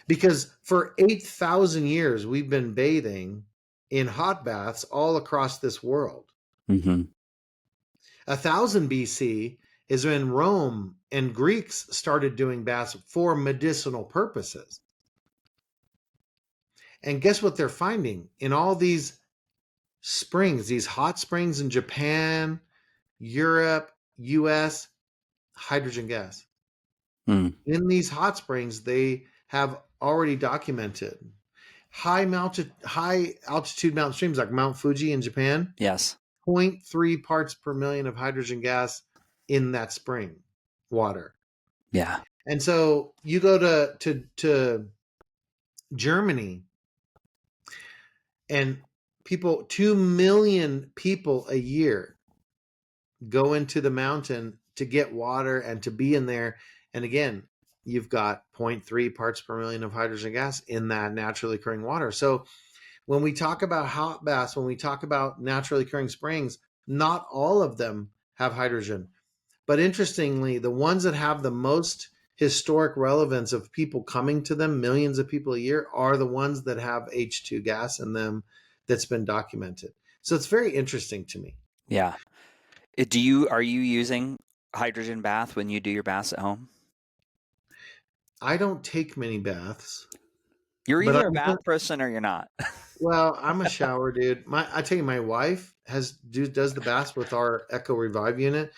Because for 8,000 years, we've been bathing in hot baths all across this world. Mm-hmm. 1000 BC is when Rome and Greeks started doing baths for medicinal purposes. And guess what they're finding in all these springs, these hot springs in Japan, Europe, US? Hydrogen gas. Mm. In these hot springs, they have already documented high altitude mountain streams like Mount Fuji in Japan, Yes. 0.3 parts per million of hydrogen gas in that spring water. Yeah. And so you go to Germany, and 2 million people a year go into the mountain to get water and to be in there. And again, you've got 0.3 parts per million of hydrogen gas in that naturally occurring water. So when we talk about hot baths, when we talk about naturally occurring springs, not all of them have hydrogen. But interestingly, the ones that have the most historic relevance of people coming to them, millions of people a year, are the ones that have H2 gas in them that's been documented. So it's very interesting to me. Yeah. Are you using hydrogen bath when you do your baths at home? I don't take many baths, You're but either a bath person or you're not. I'm a shower dude. I tell you, my wife does the baths with our Echo Revive unit.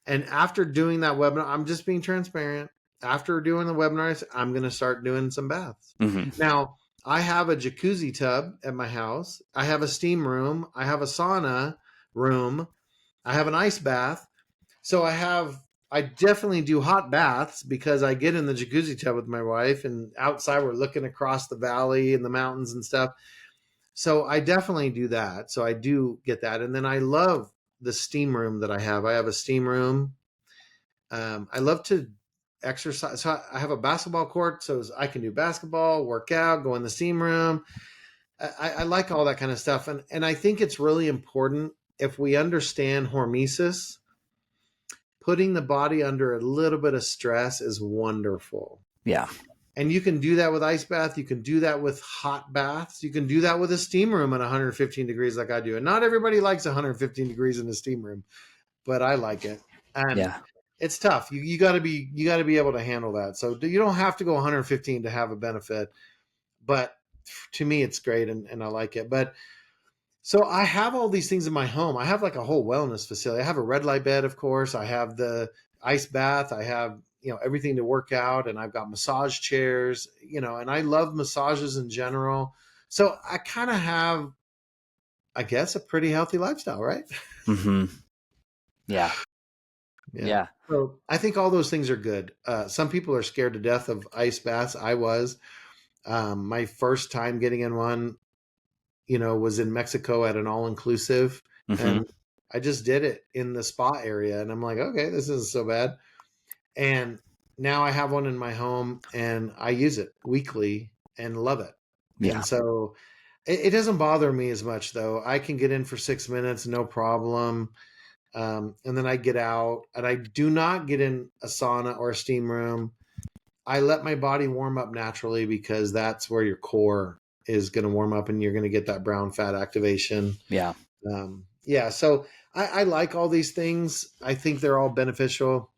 And after doing that webinar, I'm just being transparent. After doing the webinar, I'm going to start doing some baths. Mm-hmm. Now, I have a jacuzzi tub at my house. I have a steam room. I have a sauna room. I have an ice bath. So I definitely do hot baths, because I get in the jacuzzi tub with my wife, and outside we're looking across the valley and the mountains and stuff. So I definitely do that. So I do get that. And then I love the steam room that I have. I have a steam room. I love to exercise. So I have a basketball court, so I can do basketball, work out, go in the steam room. I like all that kind of stuff. And I think it's really important, if we understand hormesis, putting the body under a little bit of stress is wonderful. Yeah. And you can do that with ice bath. You can do that with hot baths. You can do that with a steam room at 115 degrees like I do. And not everybody likes 115 degrees in a steam room, but I like it. And Yeah. it's tough. You got to be able to handle that. So you don't have to go 115 to have a benefit, but to me it's great, and I like it. But so I have all these things in my home. I have like a whole wellness facility. I have a red light bed, of course. I have the ice bath. I have, everything to work out, and I've got massage chairs, and I love massages in general. So I kind of have, I guess, a pretty healthy lifestyle, right? Mm-hmm. Yeah. Yeah. Yeah. So I think all those things are good. Some people are scared to death of ice baths. I was. My first time getting in one, was in Mexico at an all-inclusive, Mm-hmm. and I just did it in the spa area, and I'm like, okay, this isn't so bad. And now I have one in my home, and I use it weekly and love it. Yeah. And so it doesn't bother me as much, though. I can get in for 6 minutes, no problem. And then I get out, and I do not get in a sauna or a steam room. I let my body warm up naturally, because that's where your core is going to warm up, and you're going to get that brown fat activation. Yeah. Yeah, so I like all these things. I think they're all beneficial.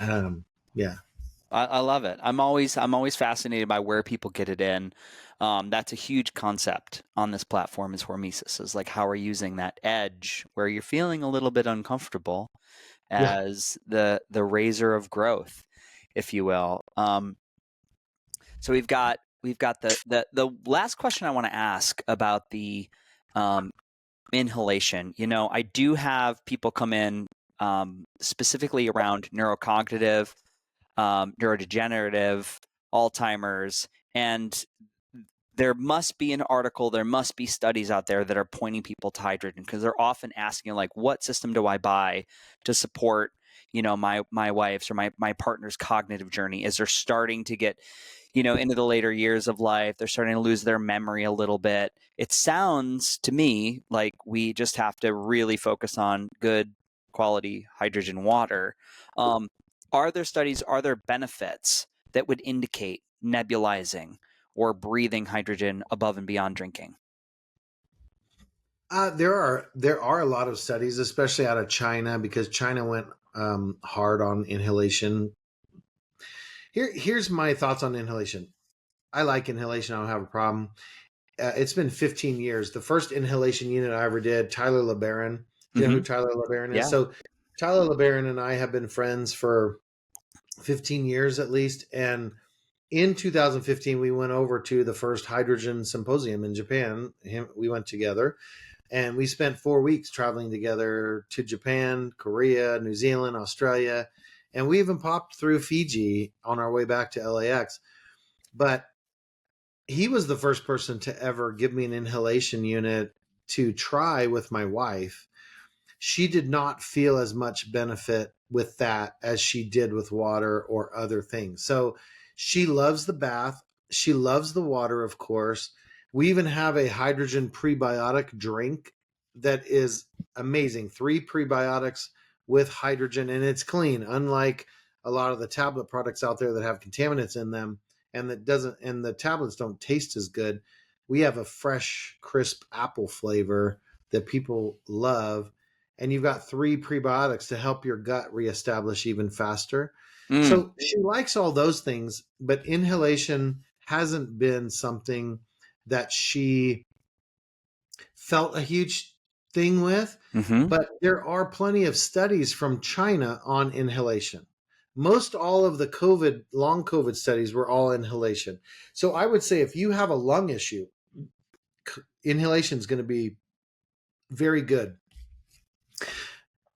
Yeah. I love it. I'm always fascinated by where people get it in. That's a huge concept on this platform is hormesis, is like how we're using that edge where you're feeling a little bit uncomfortable Yeah. as the razor of growth, if you will. So we've got the last question I want to ask about the inhalation. I do have people come in specifically around neurocognitive, neurodegenerative, Alzheimer's, and there must be an article, there must be studies out there that are pointing people to hydrogen, because they're often asking, like, what system do I buy to support, my wife's or my partner's cognitive journey as they're starting to get, into the later years of life. They're starting to lose their memory a little bit. It sounds to me like we just have to really focus on good quality hydrogen water. Are there studies, are there benefits that would indicate nebulizing or breathing hydrogen above and beyond drinking? There are a lot of studies, especially out of China, because China went hard on inhalation. Here's my thoughts on inhalation. I like inhalation. I don't have a problem. It's been 15 years. The first inhalation unit I ever did, Tyler LeBaron. Do you know who Mm-hmm. Tyler LeBaron is? Yeah. So Tyler LeBaron and I have been friends for 15 years at least. And in 2015, we went over to the first hydrogen symposium in Japan. We went together, and we spent 4 weeks traveling together to Japan, Korea, New Zealand, Australia, and we even popped through Fiji on our way back to LAX. But he was the first person to ever give me an inhalation unit to try with my wife. She did not feel as much benefit with that as she did with water or other things. So she loves the bath. She loves the water, of course. We even have a hydrogen prebiotic drink that is amazing. 3 prebiotics with hydrogen, and it's clean, unlike a lot of the tablet products out there that have contaminants in them, and the tablets don't taste as good. We have a fresh, crisp apple flavor that people love, and you've got 3 prebiotics to help your gut reestablish even faster. Mm. So she likes all those things, but inhalation hasn't been something that she felt a huge thing with. Mm-hmm. But there are plenty of studies from China on inhalation. Most all of the long COVID studies were all inhalation. So I would say if you have a lung issue, inhalation is going to be very good.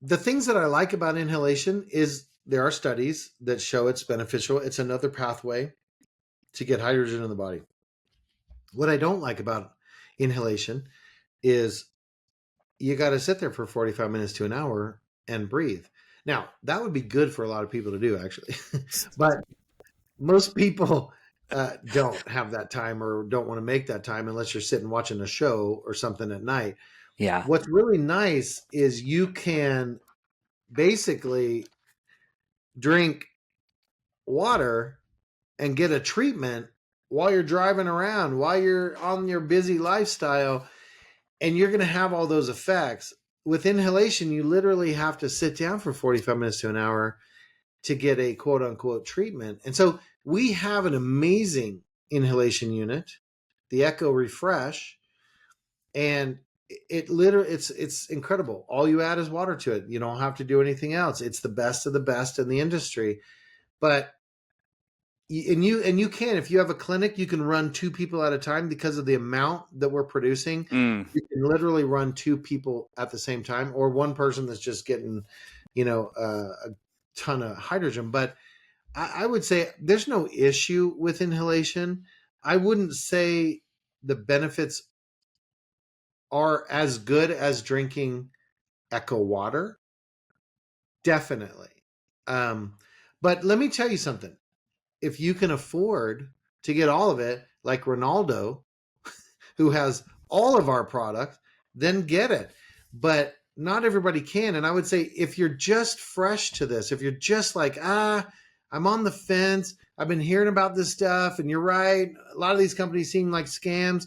The things that I like about inhalation is there are studies that show it's beneficial. It's another pathway to get hydrogen in the body. What I don't like about inhalation is you got to sit there for 45 minutes to an hour and breathe. Now, that would be good for a lot of people to do, actually. But most people don't have that time or don't want to make that time unless you're sitting watching a show or something at night. Yeah. What's really nice is you can basically drink water and get a treatment while you're driving around, while you're on your busy lifestyle, and you're going to have all those effects. With inhalation, you literally have to sit down for 45 minutes to an hour to get a quote unquote treatment. And so we have an amazing inhalation unit, the Echo Refresh, and it's incredible. All you add is water to it. You don't have to do anything else. It's the best of the best in the industry. But you can, if you have a clinic, you can run 2 people at a time because of the amount that we're producing. Mm. You can literally run 2 people at the same time, or one person that's just getting a ton of hydrogen. But I would say there's no issue with inhalation. I wouldn't say the benefits are as good as drinking Echo Water? Definitely. Um, but let me tell you something. If you can afford to get all of it, like Ronaldo, who has all of our product, then get it. But not everybody can. And I would say if you're just fresh to this, if you're just like, I'm on the fence, I've been hearing about this stuff, and you're right, a lot of these companies seem like scams.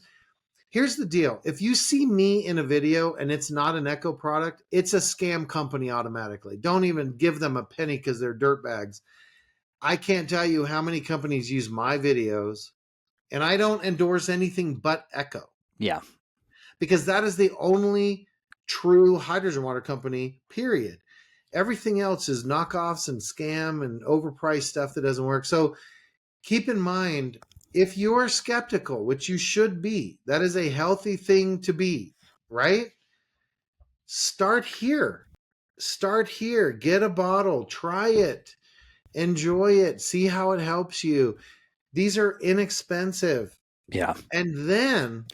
Here's the deal. If you see me in a video and it's not an Echo product, it's a scam company automatically. Don't even give them a penny because they're dirtbags. I can't tell you how many companies use my videos, and I don't endorse anything but Echo Yeah. because that is the only true hydrogen water company, period. Everything else is knockoffs and scam and overpriced stuff that doesn't work. So keep in mind, if you're skeptical, which you should be, that is a healthy thing to be, right? Start here. Start here. Get a bottle, try it, enjoy it, see how it helps you. These are inexpensive. Yeah. And then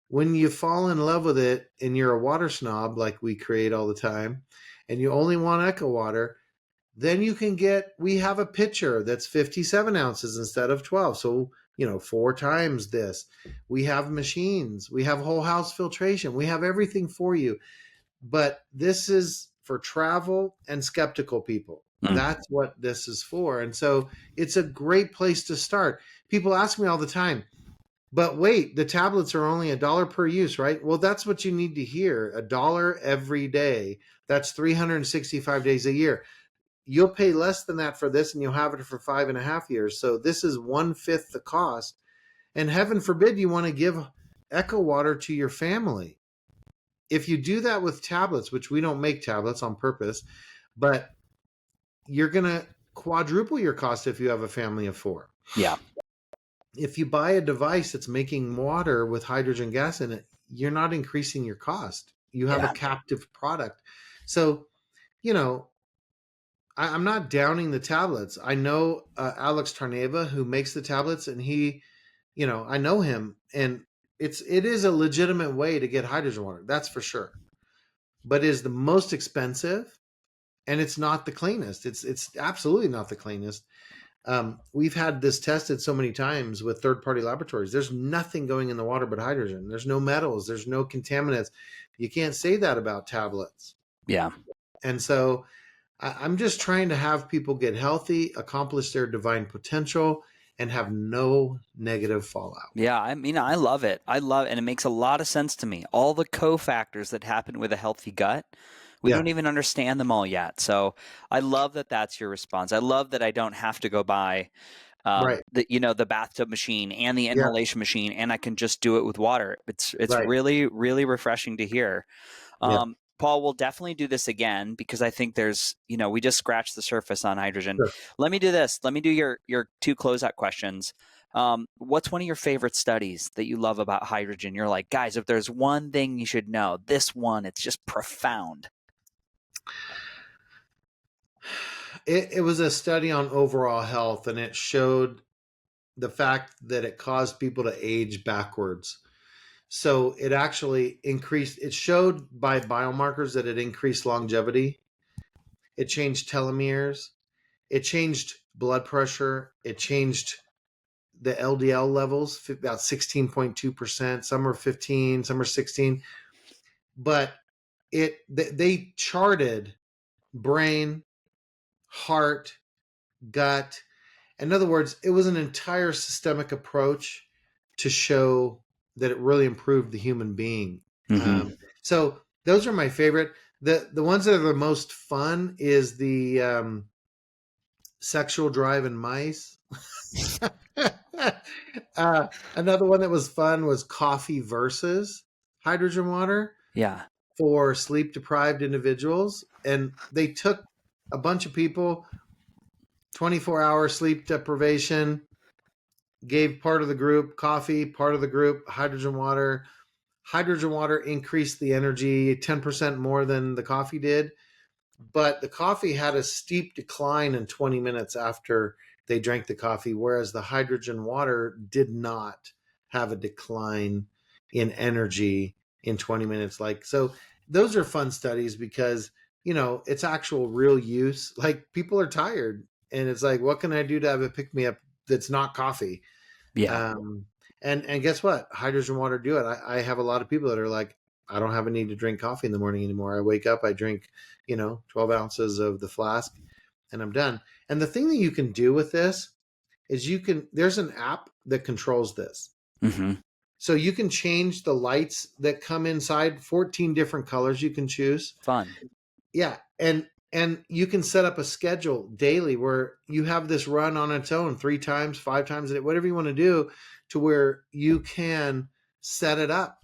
when you fall in love with it and you're a water snob like we create all the time, and you only want Echo Water, then you can we have a pitcher that's 57 ounces instead of 12. So, 4 times this. We have machines, we have whole house filtration, we have everything for you. But this is for travel and skeptical people. Mm. That's what this is for. And so it's a great place to start. People ask me all the time, but wait, the tablets are only $1 per use, right? Well, that's what you need to hear. $1 every day. That's 365 days a year. You'll pay less than that for this, and you'll have it for 5.5 years. So this is 1/5 the cost. And heaven forbid you want to give Echo Water to your family. If you do that with tablets, which we don't make tablets on purpose, but you're going to quadruple your cost if you have a family of 4. Yeah. If you buy a device that's making water with hydrogen gas in it, you're not increasing your cost. You have a Yeah. captive product. So, I'm not downing the tablets. I know Alex Tarneva, who makes the tablets, and I know him, and it is a legitimate way to get hydrogen water. That's for sure. But it is the most expensive, and it's not the cleanest. It's absolutely not the cleanest. We've had this tested so many times with third-party laboratories. There's nothing going in the water but hydrogen. There's no metals. There's no contaminants. You can't say that about tablets. Yeah. And so I'm just trying to have people get healthy, accomplish their divine potential, and have no negative fallout. Yeah, I mean, I love it. And it makes a lot of sense to me. All the cofactors that happen with a healthy gut, we Yeah, don't even understand them all yet. So I love that that's your response. I love that I don't have to go buy right. the bathtub machine and the Yeah, inhalation machine, and I can just do it with water. It's right. really, really refreshing to hear. Yeah, Paul, we'll definitely do this again because I think we just scratched the surface on hydrogen. sure. Let me do this. Let me do your 2 closeout questions. What's one of your favorite studies that you love about hydrogen? You're like, guys, if there's one thing you should know, this one, it's just profound. It was a study on overall health, and it showed the fact that it caused people to age backwards. So it actually it showed by biomarkers that it increased longevity. It changed telomeres. It changed blood pressure. It changed the LDL levels, about 16.2%. Some are 15, some are 16. But they charted brain, heart, gut. In other words, it was an entire systemic approach to show that it really improved the human being. Mm-hmm. So those are my favorite. The ones that are the most fun is the sexual drive in mice. Another one that was fun was coffee versus hydrogen water Yeah. for sleep deprived individuals. And they took a bunch of people, 24-hour sleep deprivation, gave part of the group coffee, part of the group hydrogen water. Hydrogen water increased the energy 10% more than the coffee did, but the coffee had a steep decline in 20 minutes after they drank the coffee, whereas the hydrogen water did not have a decline in energy in 20 minutes. Like, so those are fun studies because, you know, it's actual real use. Like, people are tired and it's like, what can I do to have a pick me up that's not coffee? Yeah. Um, and guess what? Hydrogen water do it. I have a lot of people that are like, I don't have a need to drink coffee in the morning anymore. I wake up, I drink, you know, 12 ounces of the flask and I'm done. And the thing that you can do with this is there's an app that controls this. Mm-hmm. So you can change the lights that come inside, 14 different colors you can choose. Fun. Yeah. And you can set up a schedule daily where you have this run on its own 3 times, 5 times a day, whatever you want to do, to where you can set it up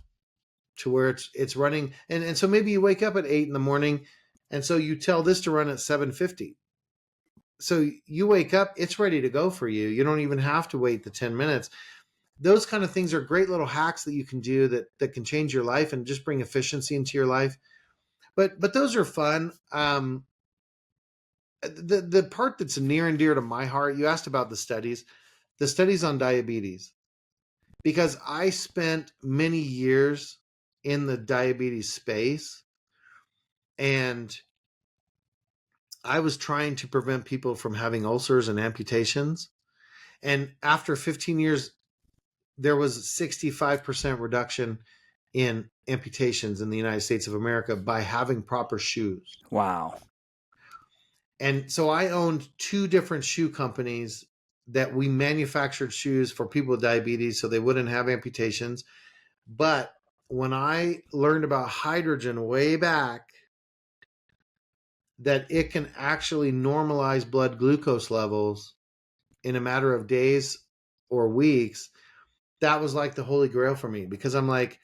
to where it's running. And so maybe you wake up at 8 in the morning and so you tell this to run at 7:50. So you wake up, it's ready to go for you. You don't even have to wait the 10 minutes. Those kind of things are great little hacks that you can do that can change your life and just bring efficiency into your life. But those are fun. The part that's near and dear to my heart, you asked about the studies on diabetes, because I spent many years in the diabetes space and I was trying to prevent people from having ulcers and amputations. And after 15 years, there was a 65% reduction in amputations in the United States of America by having proper shoes. Wow. And so I owned 2 different shoe companies that we manufactured shoes for people with diabetes so they wouldn't have amputations. But when I learned about hydrogen way back, that it can actually normalize blood glucose levels in a matter of days or weeks, that was like the holy grail for me, because I'm like,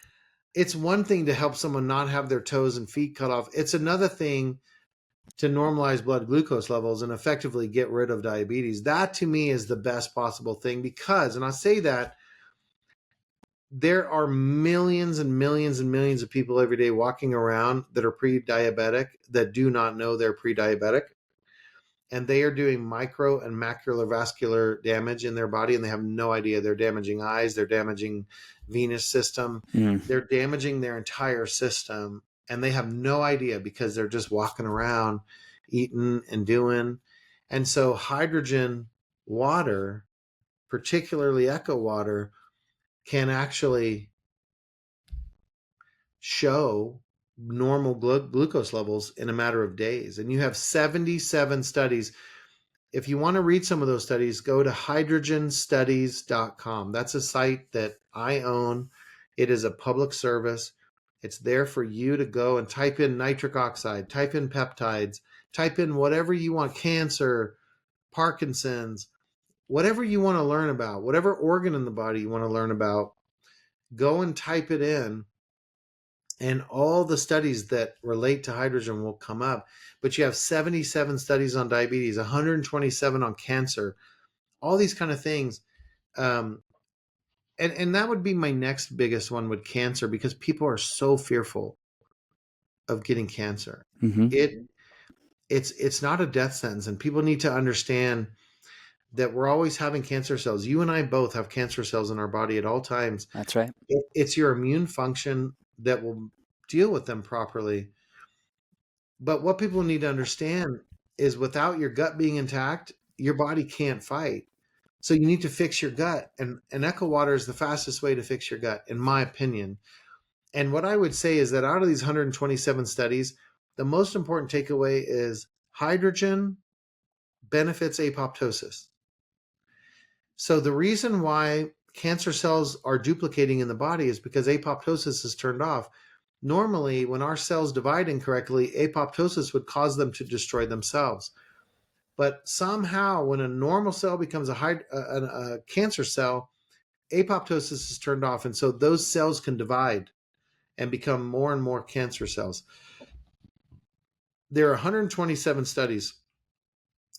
it's one thing to help someone not have their toes and feet cut off. It's another thing to normalize blood glucose levels and effectively get rid of diabetes. That to me is the best possible thing, because, and I say that, there are millions and millions and millions of people every day walking around that are pre-diabetic that do not know they're pre-diabetic, and they are doing micro and macular vascular damage in their body and they have no idea. They're damaging eyes, they're damaging venous system, Mm. they're damaging their entire system, and they have no idea because they're just walking around eating and doing. And so hydrogen water, particularly Echo water, can actually show normal glucose levels in a matter of days. And you have 77 studies. If you want to read some of those studies, go to hydrogenstudies.com. That's a site that I own. It is a public service. It's there for you to go and type in nitric oxide, type in peptides, type in whatever you want, cancer, Parkinson's, whatever you want to learn about, whatever organ in the body you want to learn about, go and type it in, and all the studies that relate to hydrogen will come up. But you have 77 studies on diabetes, 127 on cancer, all these kind of things. Um, and that would be my next biggest one with cancer, because people are so fearful of getting cancer. Mm-hmm. It's not a death sentence, and people need to understand that we're always having cancer cells. You and I both have cancer cells in our body at all times. That's right. It's your immune function that will deal with them properly. But what people need to understand is, without your gut being intact, your body can't fight. So you need to fix your gut. And Echo Water is the fastest way to fix your gut, in my opinion. And what I would say is that out of these 127 studies, the most important takeaway is hydrogen benefits apoptosis. So the reason why cancer cells are duplicating in the body is because apoptosis is turned off. Normally, when our cells divide incorrectly, apoptosis would cause them to destroy themselves. But somehow, when a normal cell becomes a cancer cell, apoptosis is turned off. And so those cells can divide and become more and more cancer cells. There are 127 studies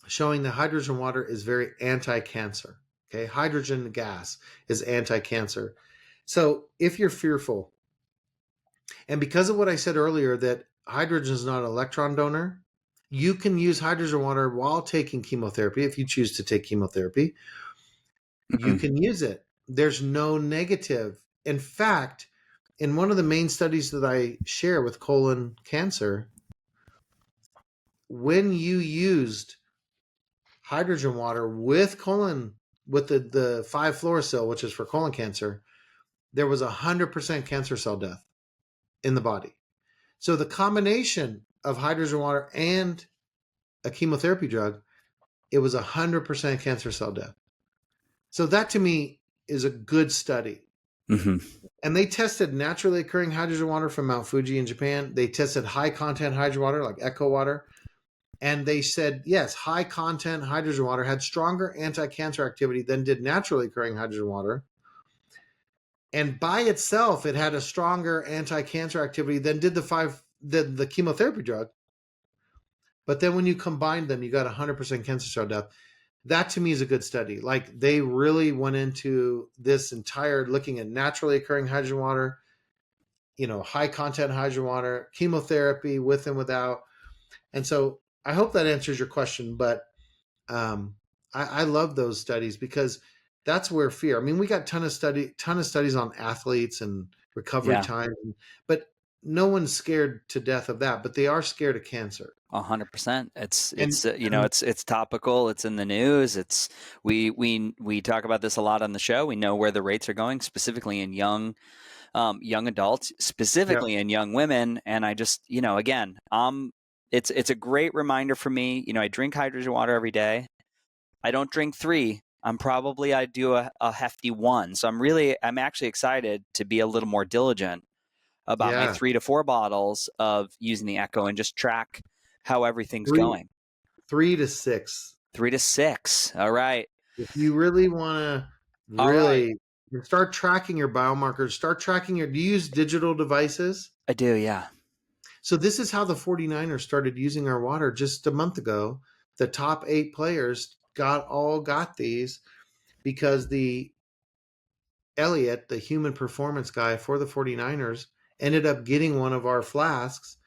showing that hydrogen water is very anti-cancer. Okay, hydrogen gas is anti-cancer. So if you're fearful, and because of what I said earlier, that hydrogen is not an electron donor, you can use hydrogen water while taking chemotherapy. If you choose to take chemotherapy, you Mm. can use it. There's no negative. In fact, in one of the main studies that I share with colon cancer, when you used hydrogen water with the 5-fluorosil, which is for colon cancer, there was 100% cancer cell death in the body. So the combination of hydrogen water and a chemotherapy drug, it was 100% cancer cell death. So that to me is a good study. Mm-hmm. And they tested naturally occurring hydrogen water from Mount Fuji in Japan. They tested high content hydrogen water like Echo Water. And they said, yes, high content hydrogen water had stronger anti-cancer activity than did naturally occurring hydrogen water. And by itself, it had a stronger anti-cancer activity than did the chemotherapy drug. But then when you combine them, you got 100% cancer cell death. That to me is a good study. Like they really went into this entire looking at naturally occurring hydrogen water, high content hydrogen water, chemotherapy with and without. And so I hope that answers your question. But I love those studies because that's where fear. I mean, we got ton of studies on athletes and recovery Yeah. time, but no one's scared to death of that. But they are scared of cancer. 100%. It's And it's topical. It's in the news. We talk about this a lot on the show. We know where the rates are going, specifically in young adults, specifically in young women. And I just, again, it's a great reminder for me. I drink hydrogen water every day. I don't drink 3. I do a hefty 1. So I'm actually excited to be a little more diligent about my 3 to 4 bottles of using the Echo and just track how everything's going. 3 to 6. 3 to 6. All right. If you really want to All right. start tracking your biomarkers, do you use digital devices? I do, yeah. So this is how the 49ers started using our water just a month ago. The top 8 players got these because the Elliott, the human performance guy for the 49ers, ended up getting one of our flasks,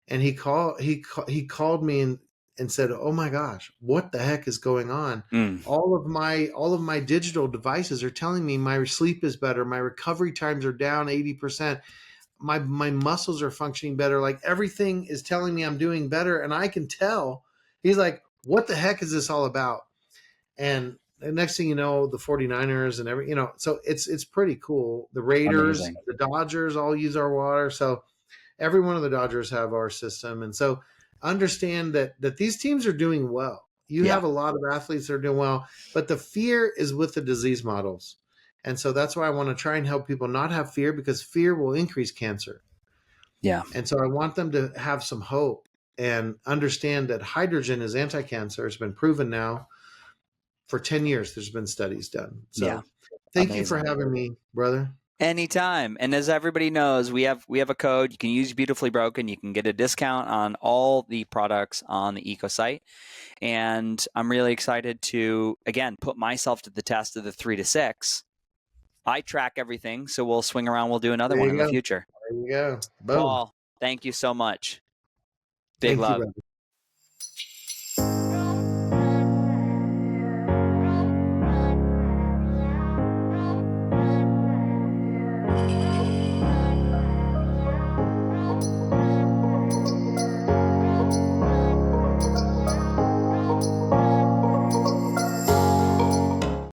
and he called me and said, "Oh my gosh, what the heck is going on? All of my digital devices are telling me my sleep is better, my recovery times are down 80%, my muscles are functioning better, like everything is telling me I'm doing better, and I can tell." He's like, "What the heck is this all about?" And the next thing you know, the 49ers and so it's pretty cool. The Raiders, Amazing. the Dodgers all use our water. So every one of the Dodgers have our system. And so understand that these teams are doing well. You have a lot of athletes that are doing well, but the fear is with the disease models. And so that's why I want to try and help people not have fear, because fear will increase cancer. Yeah. And so I want them to have some hope and understand that hydrogen is anti-cancer. It's been proven now. For 10 years, there's been studies done. So thank you for having me, brother. Anytime. And as everybody knows, we have a code. You can use Beautifully Broken. You can get a discount on all the products on the Eco site. And I'm really excited to, again, put myself to the test of the 3 to 6. I track everything, so we'll swing around. We'll do another one in the future. There you go. Boom. Paul, thank you so much. Big Thank you, love. brother.